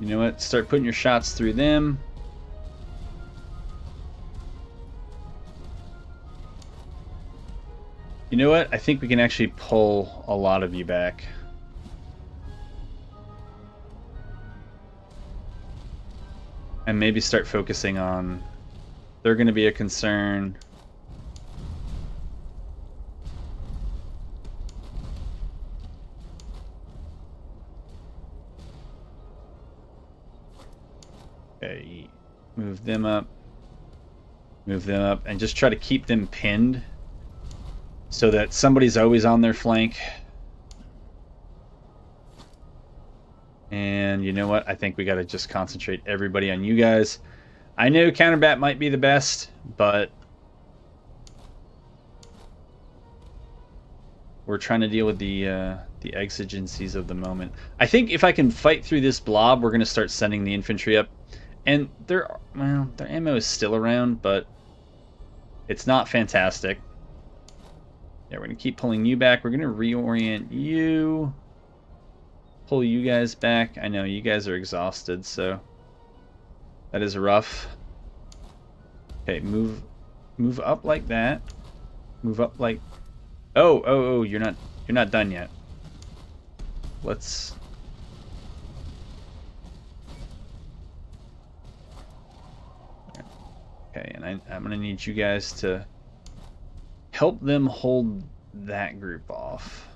You know what? Start putting your shots through them. You know what? I think we can actually pull a lot of you back. And maybe start focusing on... They're going to be a concern. Okay, move them up. Move them up. And just try to keep them pinned so that somebody's always on their flank. And you know what? I think we got to just concentrate everybody on you guys. I know counterbat might be the best, but we're trying to deal with the exigencies of the moment. I think if I can fight through this blob, we're going to start sending the infantry up. And their ammo is still around, but it's not fantastic. Yeah, we're going to keep pulling you back. We're going to reorient you. Pull you guys back. I know you guys are exhausted, so that is rough. Okay, move up like that. Move up like... Oh, you're not done yet. Let's... Okay, and I'm gonna need you guys to help them hold that group off.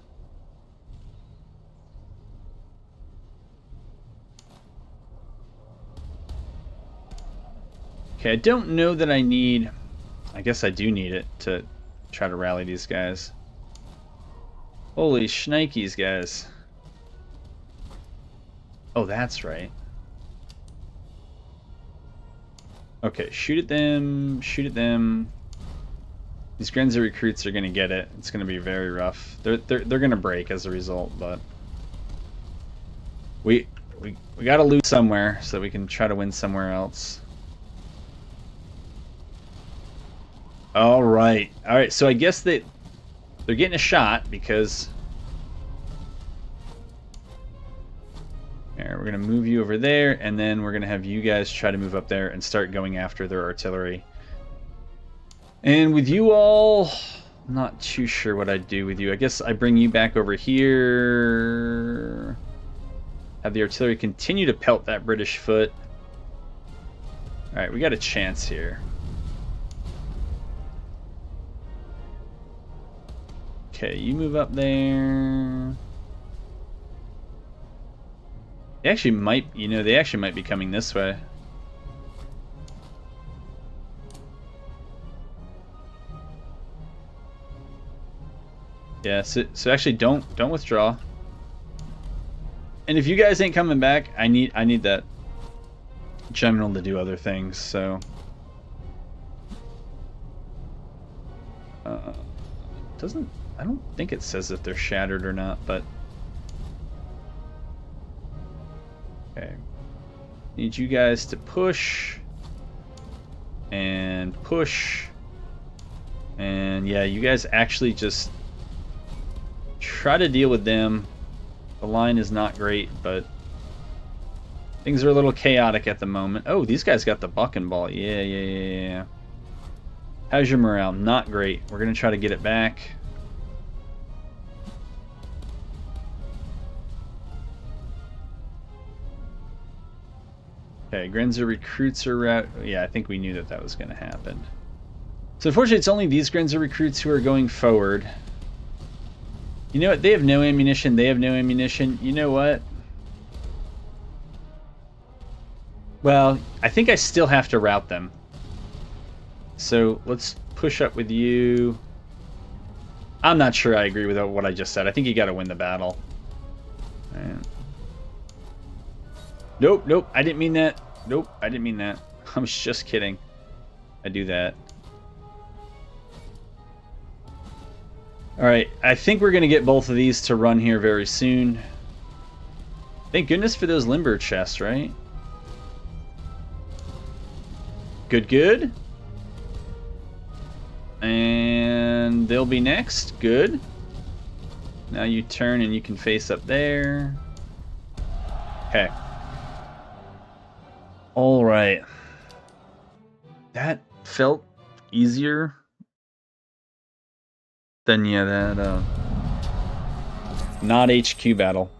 Okay, I don't know that I need... I guess I do need it to try to rally these guys. Holy shnikes, guys. Oh, that's right. Okay, shoot at them, shoot at them. These Grenzer recruits are gonna get it. It's gonna be very rough. They're gonna break as a result, but we gotta lose somewhere so that we can try to win somewhere else. All right. So I guess they're getting a shot because we're gonna move you over there, and then we're gonna have you guys try to move up there and start going after their artillery. And with you all, I'm not too sure what I'd do with you. I guess I bring you back over here. Have the artillery continue to pelt that British foot. All right, we got a chance here. Okay, you move up there. They actually might, they actually might be coming this way. Yeah, so actually don't withdraw. And if you guys ain't coming back, I need that general to do other things, so I don't think it says if they're shattered or not, but okay. Need you guys to push. And push. And yeah, you guys actually just try to deal with them. The line is not great, but things are a little chaotic at the moment. Oh, these guys got the bucking ball. Yeah. How's your morale? Not great. We're going to try to get it back. Okay, Grenzer recruits are out. Yeah, I think we knew that was going to happen. So unfortunately, it's only these Grenzer recruits who are going forward. You know what? They have no ammunition. They have no ammunition. You know what? Well, I think I still have to rout them. So let's push up with you. I'm not sure I agree with what I just said. I think you got to win the battle. Right. Nope. I didn't mean that. Nope, I didn't mean that. I was just kidding. I do that. Alright, I think we're going to get both of these to run here very soon. Thank goodness for those limber chests, right? Good. And they'll be next. Good. Now you turn and you can face up there. Okay. Alright. That felt easier than, yeah, that not HQ battle.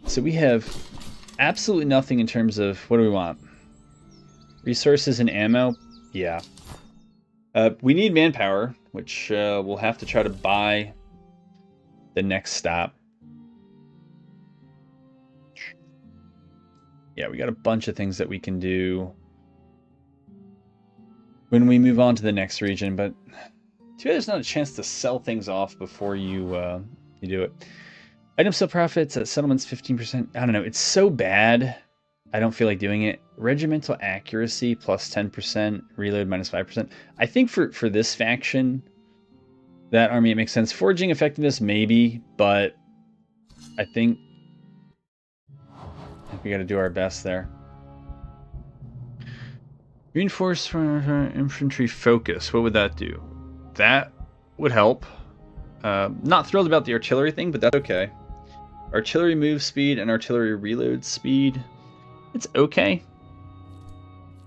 So we have absolutely nothing in terms of, what do we want? Resources and ammo? Yeah. We need manpower, which we'll have to try to buy the next stop. Yeah, we got a bunch of things that we can do when we move on to the next region, but too bad there's not a chance to sell things off before you do it. Item sale profits at settlements 15%. I don't know. It's so bad. I don't feel like doing it. Regimental accuracy plus 10%. Reload minus 5%. I think for this faction, that army, it makes sense. Foraging effectiveness, maybe, but I think we got to do our best there. Reinforce for infantry focus. What would that do? That would help. Not thrilled about the artillery thing, but that's okay. Artillery move speed and artillery reload speed. It's okay.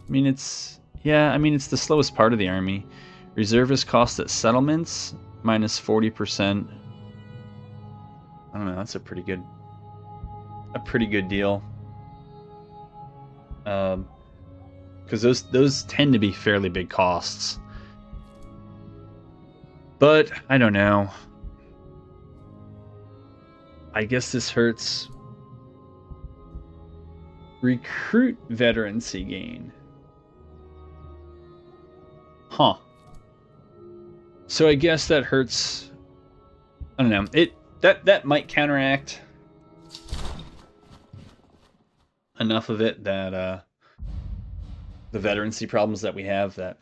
I mean, it's the slowest part of the army. Reservist cost at settlements minus 40%. I don't know. That's a pretty good deal. Because those tend to be fairly big costs. But I don't know. I guess this hurts. Recruit veterancy gain. Huh. So I guess that hurts. I don't know. That might counteract enough of it that the veterancy problems that we have, that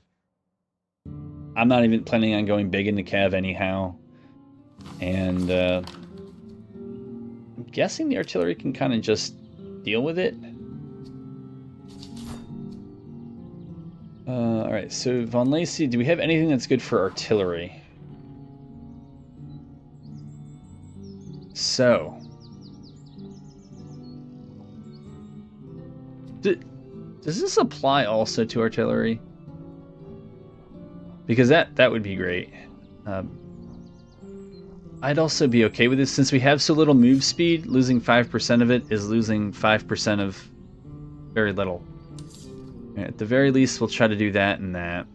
I'm not even planning on going big into Cav anyhow. And I'm guessing the artillery can kind of just deal with it. Alright, so Von Lacey, do we have anything that's good for artillery? So. Does this apply also to artillery? Because that would be great. I'd also be okay with this. Since we have so little move speed, losing 5% of it is losing 5% of very little. At the very least, we'll try to do that and that.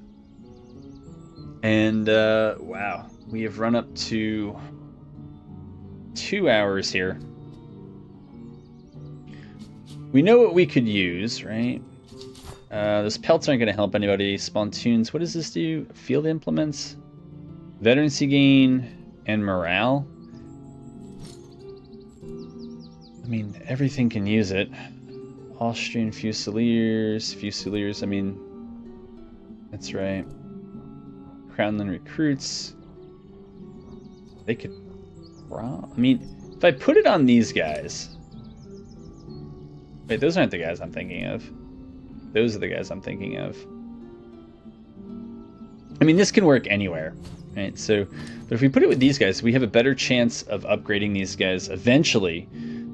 And, wow. We have run up to 2 hours here. We know what we could use, right? Those pelts aren't going to help anybody. Spontoons, what does this do? Field implements? Veterancy gain and morale? I mean, everything can use it. Austrian Fusiliers, I mean, that's right. Crownland recruits. They could, I mean, if I put it on these guys, Wait, those aren't the guys I'm thinking of. Those are the guys I'm thinking of. I mean, this can work anywhere, right? So, but if we put it with these guys, we have a better chance of upgrading these guys eventually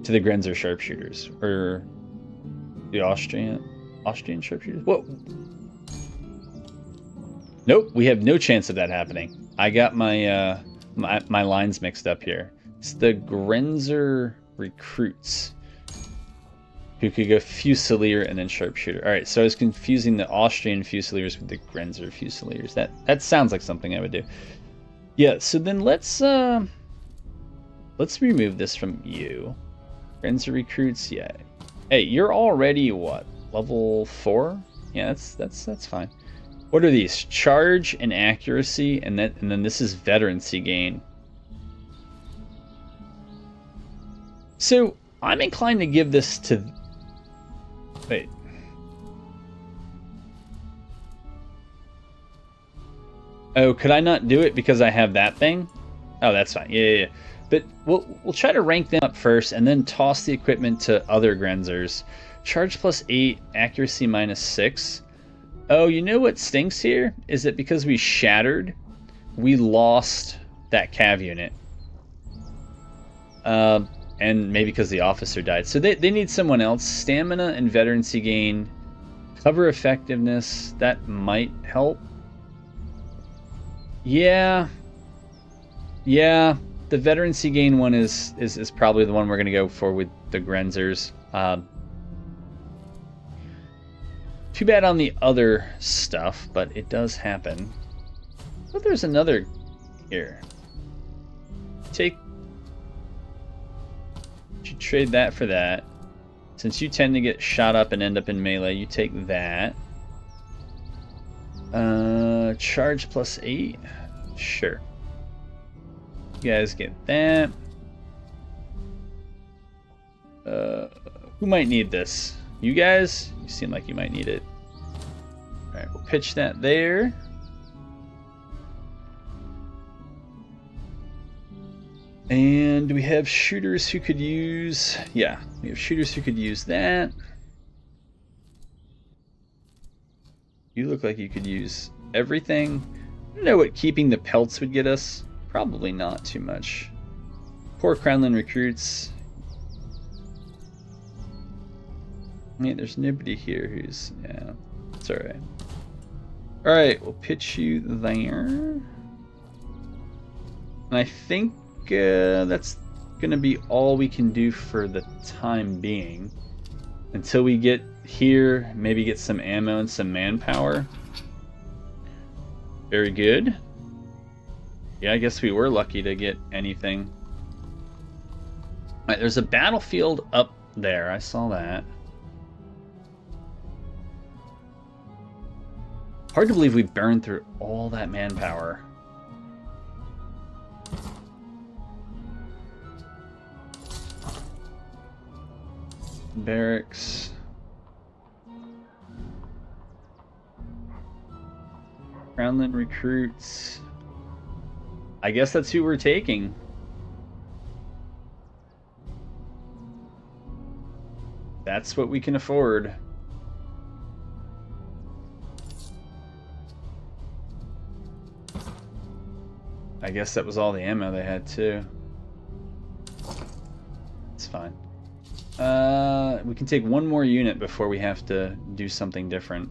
to the Grenzer sharpshooters, or the Austrian sharpshooters. What? Nope, we have no chance of that happening. I got my my lines mixed up here. It's the Grenzer recruits, who could go Fusilier and then Sharpshooter. All right, so I was confusing the Austrian Fusiliers with the Grenzer Fusiliers. That sounds like something I would do. Yeah, so then let's remove this from you. Grenzer recruits, yeah. Hey, you're already what? Level 4? Yeah, that's fine. What are these? Charge and accuracy, and then this is veterancy gain. So I'm inclined to give this to. Wait. Oh, could I not do it because I have that thing? Oh, that's fine. Yeah. But we'll try to rank them up first, and then toss the equipment to other Grenzers. Charge +8, accuracy -6. Oh, you know what stinks here? Is that because we shattered, we lost that cav unit. And maybe because the officer died. So they need someone else. Stamina and veterancy gain. Cover effectiveness. That might help. Yeah. The veterancy gain one is probably the one we're going to go for with the Grenzers. Too bad on the other stuff, but it does happen. But there's another here. You trade that for that. Since you tend to get shot up and end up in melee, you take that. Charge +8. Sure. You guys get that. Who might need this? You guys? You seem like you might need it. Alright, we'll pitch that there. And do we have shooters who could use... Yeah, we have shooters who could use that. You look like you could use everything. I don't know what keeping the pelts would get us. Probably not too much. Poor Crownland recruits. I mean, there's nobody here who's... Yeah, it's alright. Alright, we'll pitch you there. And I think that's going to be all we can do for the time being. Until we get here, maybe get some ammo and some manpower. Very good. Yeah, I guess we were lucky to get anything. Alright, there's a battlefield up there. I saw that. Hard to believe we burned through all that manpower. Barracks. Crownland recruits. I guess that's who we're taking. That's what we can afford. I guess that was all the ammo they had too. It's fine. We can take one more unit before we have to do something different.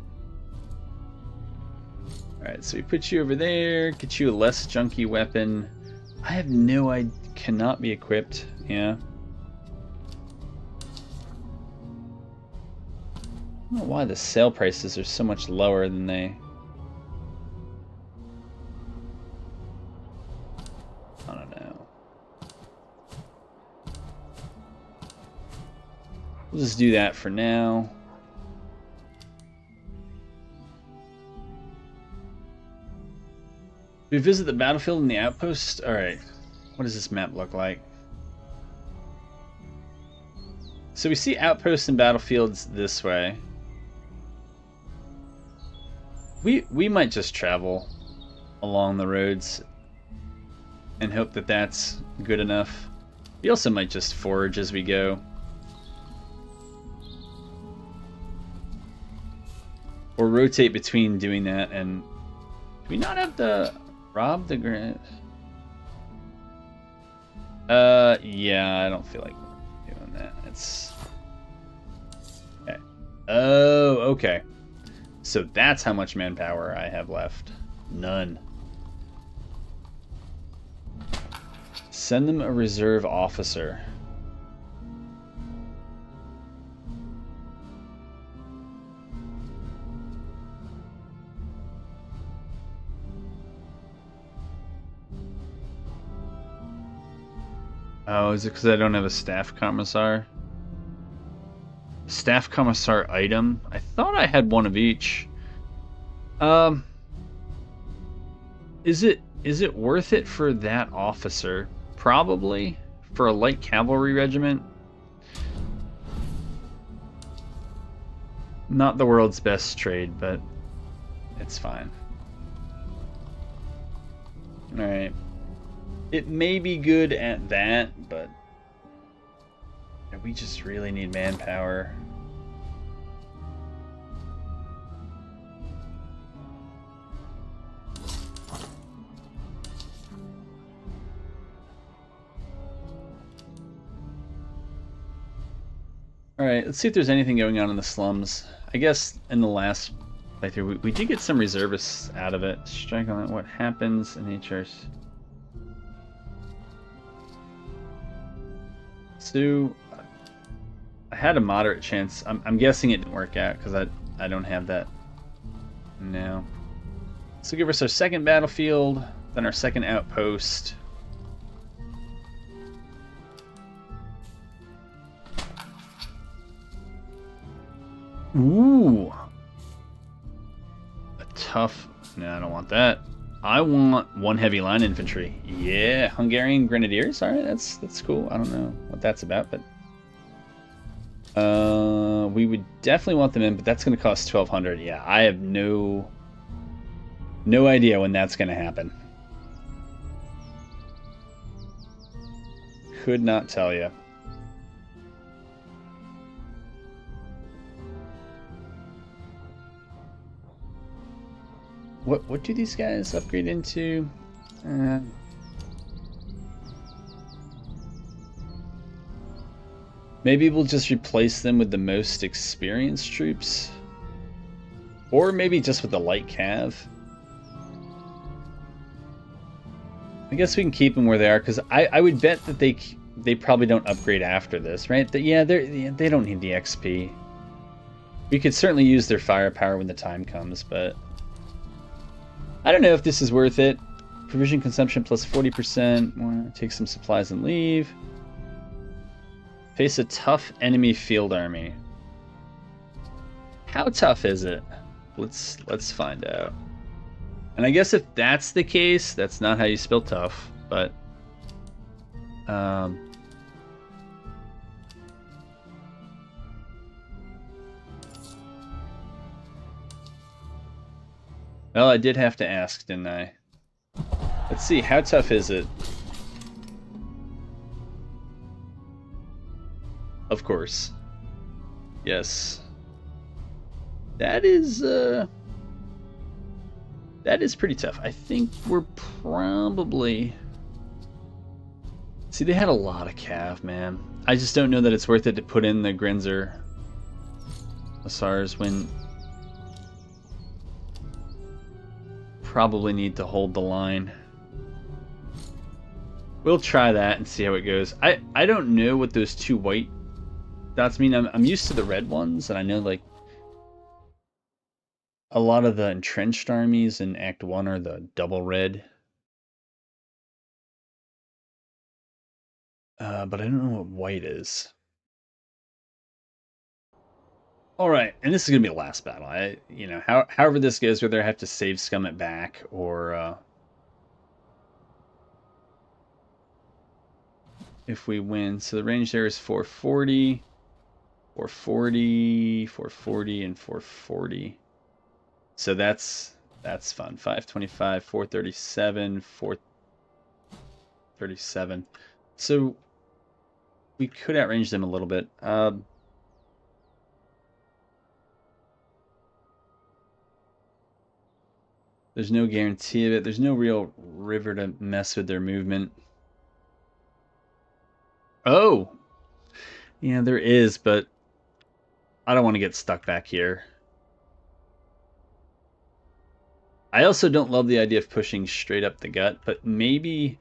Alright, so we put you over there, get you a less junky weapon. I have no idea, cannot be equipped, yeah. I don't know why the sale prices are so much lower than they... I don't know. We'll just do that for now. We visit the battlefield and the outpost? Alright. What does this map look like? So we see outposts and battlefields this way. We might just travel along the roads and hope that that's good enough. We also might just forage as we go. Or rotate between doing that and... Do we not have the... Rob the Grand... Yeah, I don't feel like doing that. It's... Okay. Oh, okay. So that's how much manpower I have left. None. Send them a reserve officer. Oh, is it because I don't have a staff commissar? Staff commissar item? I thought I had one of each. Is it worth it for that officer? Probably. For a light cavalry regiment? Not the world's best trade, but it's fine. Alright. It may be good at that, but we just really need manpower. Alright, let's see if there's anything going on in the slums. I guess in the last playthrough, we did get some reservists out of it. Strike on what happens in HRs. So, I had a moderate chance. I'm guessing it didn't work out because I don't have that now. So give us our second battlefield, then our second outpost. Ooh. A tough... No, I don't want that. I want one heavy line infantry. Yeah, Hungarian Grenadiers. All right, that's cool. I don't know what that's about, but we would definitely want them in, but that's going to cost 1,200. Yeah, I have no idea when that's going to happen. Could not tell you. What do these guys upgrade into? Maybe we'll just replace them with the most experienced troops, or maybe just with the light cav. I guess we can keep them where they are because I would bet that they probably don't upgrade after this, right? Yeah, they don't need the XP. We could certainly use their firepower when the time comes, but. I don't know if this is worth it. Provision consumption plus 40%. Take some supplies and leave. Face a tough enemy field army. How tough is it? Let's find out. And I guess if that's the case, that's not how you spell tough, but well, I did have to ask, didn't I? Let's see, how tough is it? Of course. Yes. That is pretty tough. I think we're probably... See, they had a lot of cav, man. I just don't know that it's worth it to put in the Grenzer Hussars when... Probably need to hold the line. We'll try that and see how it goes. I don't know what those two white dots mean. I'm used to the red ones, and I know like a lot of the entrenched armies in Act 1 are the double red. But I don't know what white is. All right, and this is gonna be the last battle. However this goes, whether I have to save scum it back or if we win. So the range there is 440, 440, 440, and 440. So that's fun. 525, 437, 437. So we could outrange them a little bit. There's no guarantee of it. There's no real river to mess with their movement. Oh! Yeah, there is, but I don't want to get stuck back here. I also don't love the idea of pushing straight up the gut, but maybe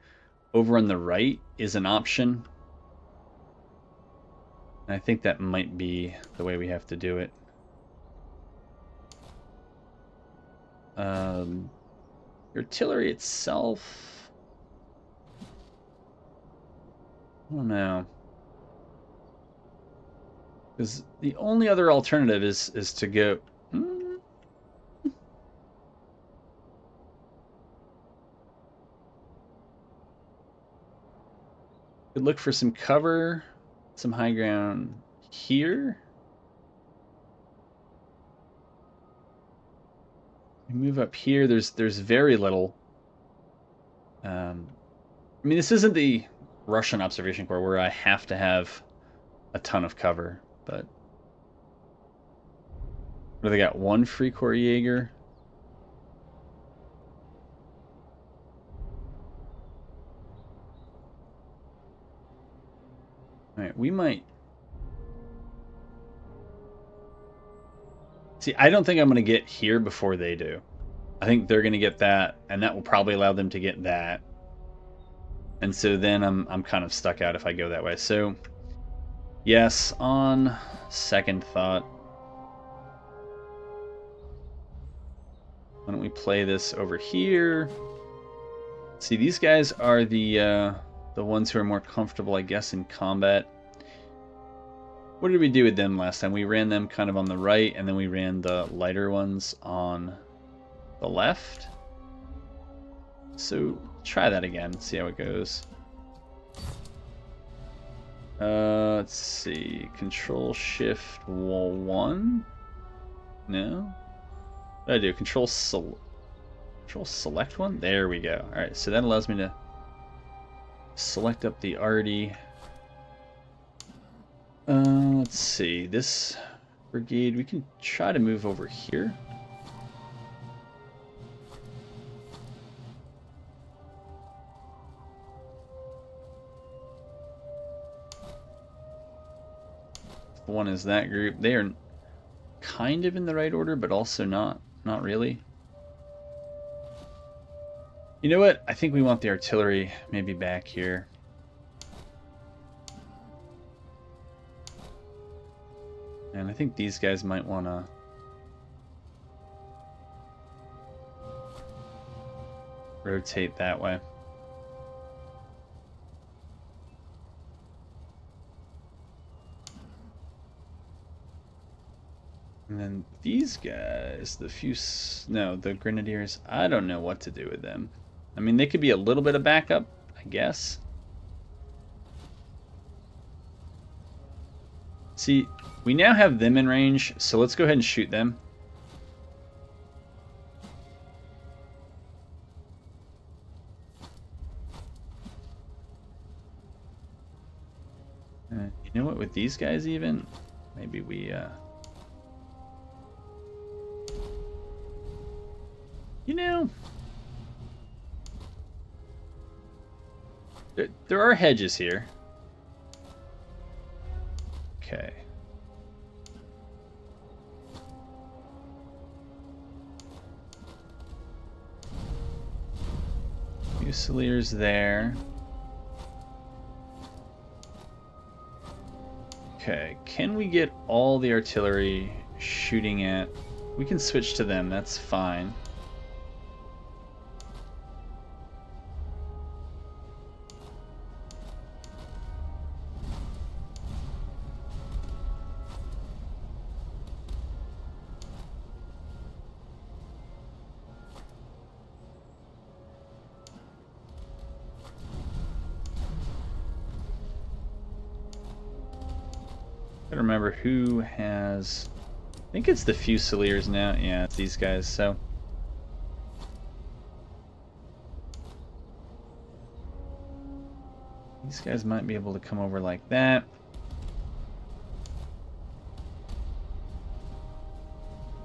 over on the right is an option. And I think that might be the way we have to do it. Artillery itself, I don't know. Because the only other alternative is to go. Could look for some cover, some high ground here. We move up here. There's very little. I mean, this isn't the Russian observation corps where I have to have a ton of cover, but what do they got? One free corps Jaeger. All right, we might. See, I don't think I'm going to get here before they do. I think they're going to get that, and that will probably allow them to get that. And so then I'm kind of stuck out if I go that way. So, yes, on second thought, why don't we play this over here? See, these guys are the ones who are more comfortable, I guess, in combat. What did we do with them last time? We ran them kind of on the right, and then we ran the lighter ones on the left. So try that again, see how it goes. Let's see. Control Shift 1. No. What did I do? Control Select 1. There we go. All right, so that allows me to select up the arty. Let's see. This brigade, we can try to move over here. One is that group. They are kind of in the right order, but also not really. You know what? I think we want the artillery maybe back here. And I think these guys might want to rotate that way. And then these guys, the grenadiers, I don't know what to do with them. I mean, they could be a little bit of backup, I guess. See, we now have them in range, so let's go ahead and shoot them. You know what, with these guys even, maybe we... You know, there are hedges here. Okay. Fusiliers there. Okay, can we get all the artillery shooting at... We can switch to them, that's fine. Gotta remember who has... I think it's the Fusiliers now. Yeah, it's these guys, so... These guys might be able to come over like that.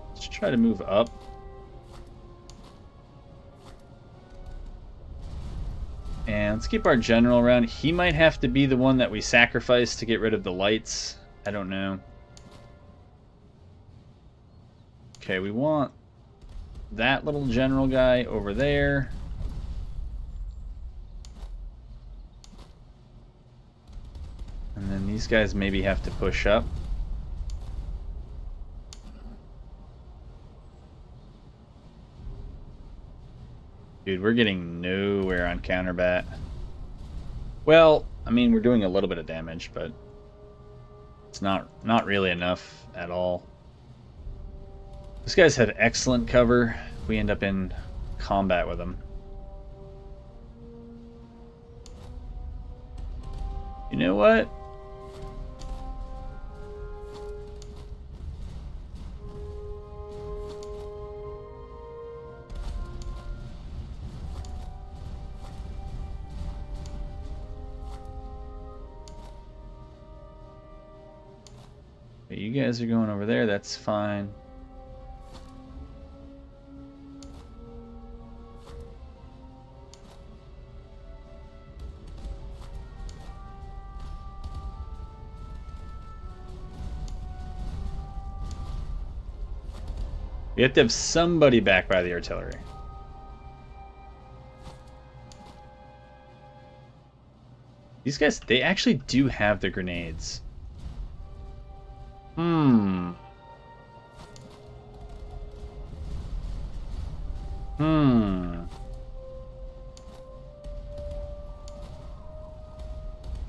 Let's try to move up. And let's keep our general around. He might have to be the one that we sacrifice to get rid of the lights. I don't know. Okay, we want that little general guy over there. And then these guys maybe have to push up. Dude, we're getting nowhere on counterbat. Well, I mean, we're doing a little bit of damage, but it's not really enough at all. These guys have excellent cover. We end up in combat with them. You know what? You guys are going over there, that's fine. We have to have somebody back by the artillery. These guys, they actually do have the grenades.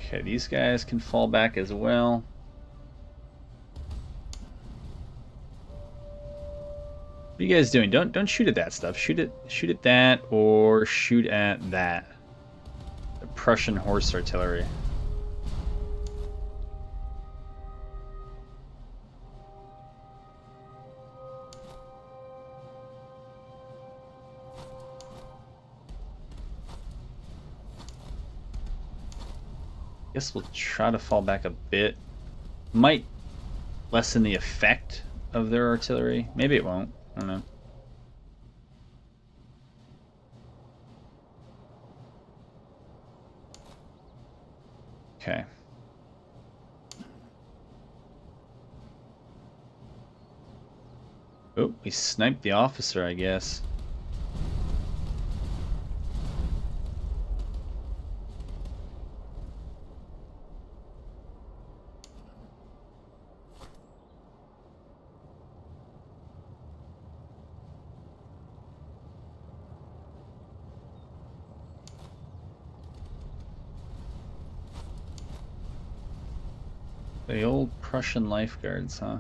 Okay, these guys can fall back as well. What are you guys doing? Don't shoot at that stuff. Shoot at that, or shoot at that. The Prussian horse artillery. Guess we'll try to fall back a bit. Might lessen the effect of their artillery. Maybe it won't. I don't know. Okay. Oh, we sniped the officer, I guess. The old Prussian lifeguards, huh?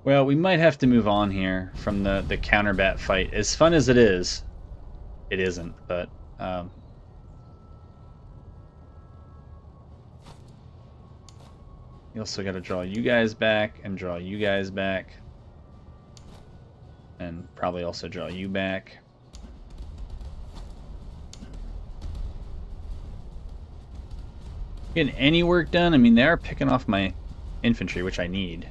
Well, we might have to move on here from the counterbat fight. As fun as it is, it isn't, but you also got to draw you guys back and draw you guys back. And probably also draw you back. Getting any work done? I mean, they are picking off my infantry, which I need.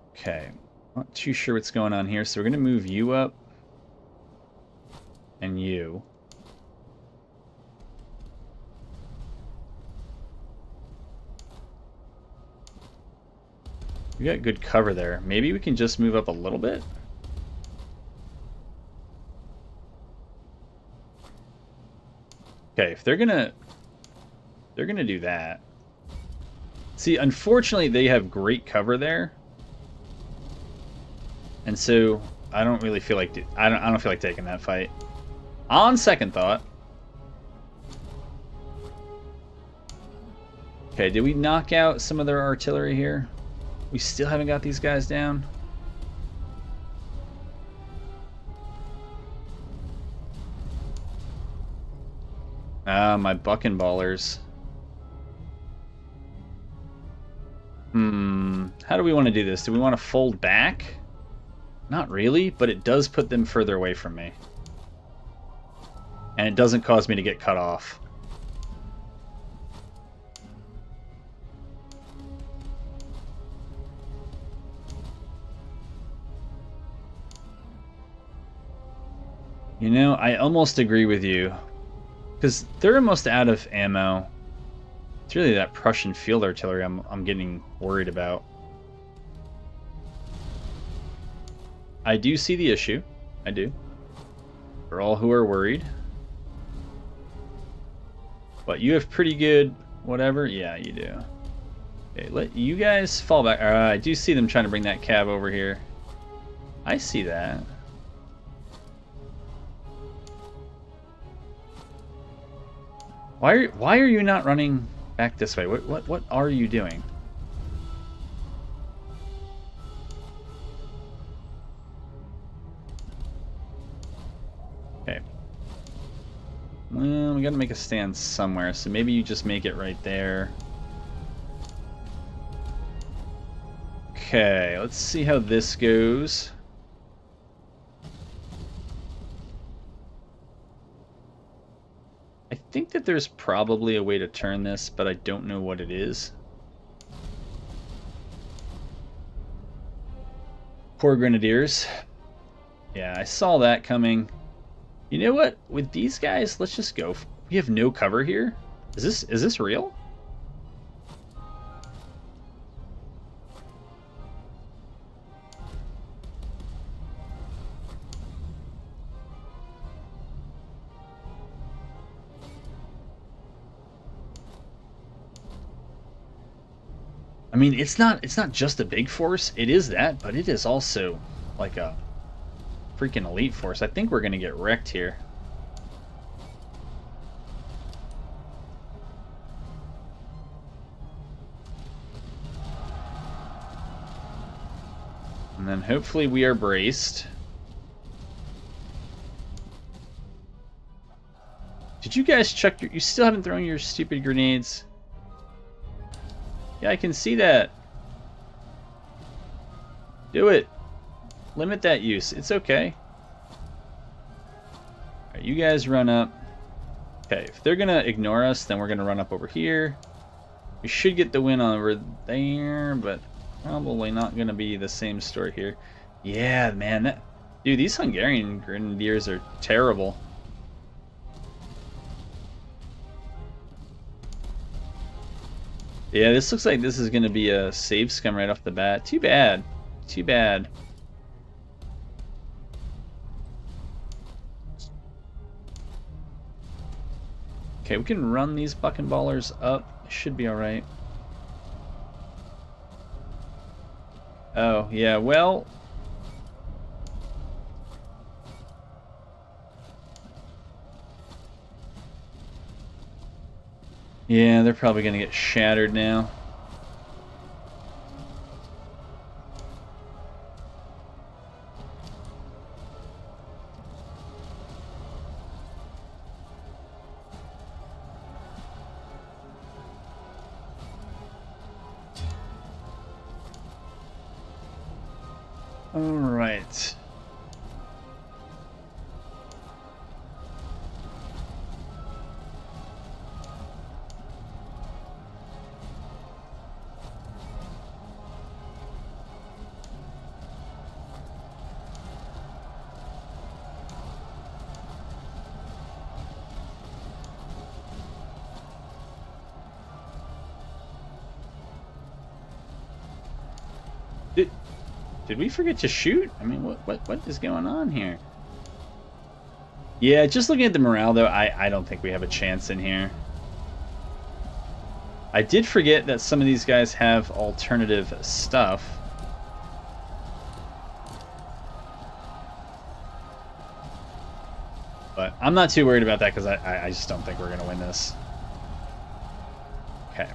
Okay, not too sure what's going on here, so we're going to move you up. And you. We got good cover there. Maybe we can just move up a little bit. Okay, if they're gonna do that. See, unfortunately, they have great cover there, and so I don't really feel like I don't feel like taking that fight. On second thought. Okay, did we knock out some of their artillery here? We still haven't got these guys down. Ah, my buckenballers. How do we want to do this? Do we want to fold back? Not really, but it does put them further away from me. and it doesn't cause me to get cut off. You know, I almost agree with you. Because they're almost out of ammo. It's really that Prussian field artillery I'm getting worried about. I do see the issue. I do. For all who are worried. But you have pretty good whatever? Yeah, you do. Okay, let you guys fall back. I do see them trying to bring that cab over here. I see that. Why are you not running back this way? What are you doing? Okay. Well, we gotta make a stand somewhere, so maybe you just make it right there. Okay, let's see how this goes. I think that there's probably a way to turn this, but I don't know what it is. Poor Grenadiers. Yeah, I saw that coming. You know what? With these guys, let's just go. We have no cover here. Is this real? I mean, it's not just a big force. It is that, but it is also like a freaking elite force. I think we're gonna get wrecked here. And then hopefully we are braced. Did you guys check you still haven't thrown your stupid grenades? Yeah, I can see that. Do it. Limit that use. It's okay. Alright, you guys run up. Okay, if they're gonna ignore us, then we're gonna run up over here. We should get the win over there, but probably not gonna be the same story here. Yeah, man. Dude, these Hungarian grenadiers are terrible. Yeah, this looks like this is going to be a save scum right off the bat. Too bad. Too bad. Okay, we can run these buckenballers up. Should be alright. Oh, yeah, well... Yeah, they're probably going to get shattered now. All right. Did we forget to shoot? I mean, what is going on here? Yeah, just looking at the morale, though, I don't think we have a chance in here. I did forget that some of these guys have alternative stuff. But I'm not too worried about that because I just don't think we're going to win this. Okay.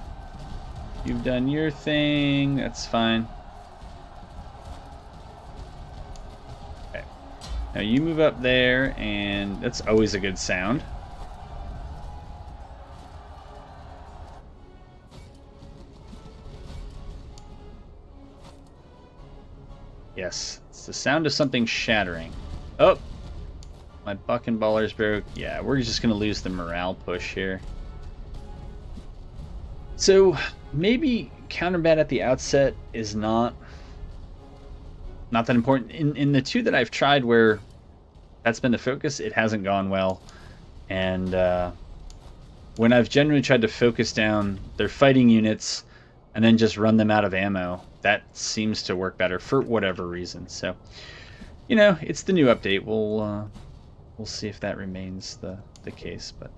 You've done your thing. That's fine. Now you move up there, and that's always a good sound. Yes, it's the sound of something shattering. Oh! My Buckenballer's broke. Yeah, we're just going to lose the morale push here. So maybe counterbat at the outset is not that important. In the two that I've tried where that's been the focus, it hasn't gone well. And when I've generally tried to focus down their fighting units and then just run them out of ammo, that seems to work better for whatever reason. So, you know, it's the new update. We'll see if that remains the case. But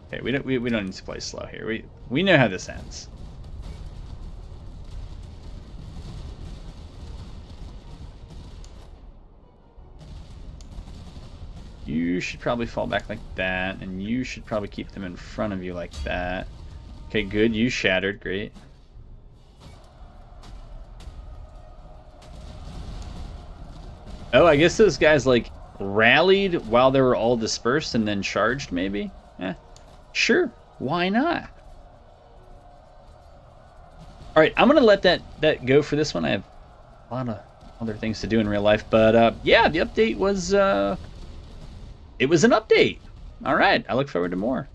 okay, we don't need to play slow here. We know how this ends. You should probably fall back like that, and you should probably keep them in front of you like that. Okay, good. You shattered. Great. Oh, I guess those guys, like, rallied while they were all dispersed and then charged, maybe? Eh, sure. Why not? All right, I'm going to let that go for this one. I have a lot of other things to do in real life. But, yeah, the update was... it was an update. All right, I look forward to more.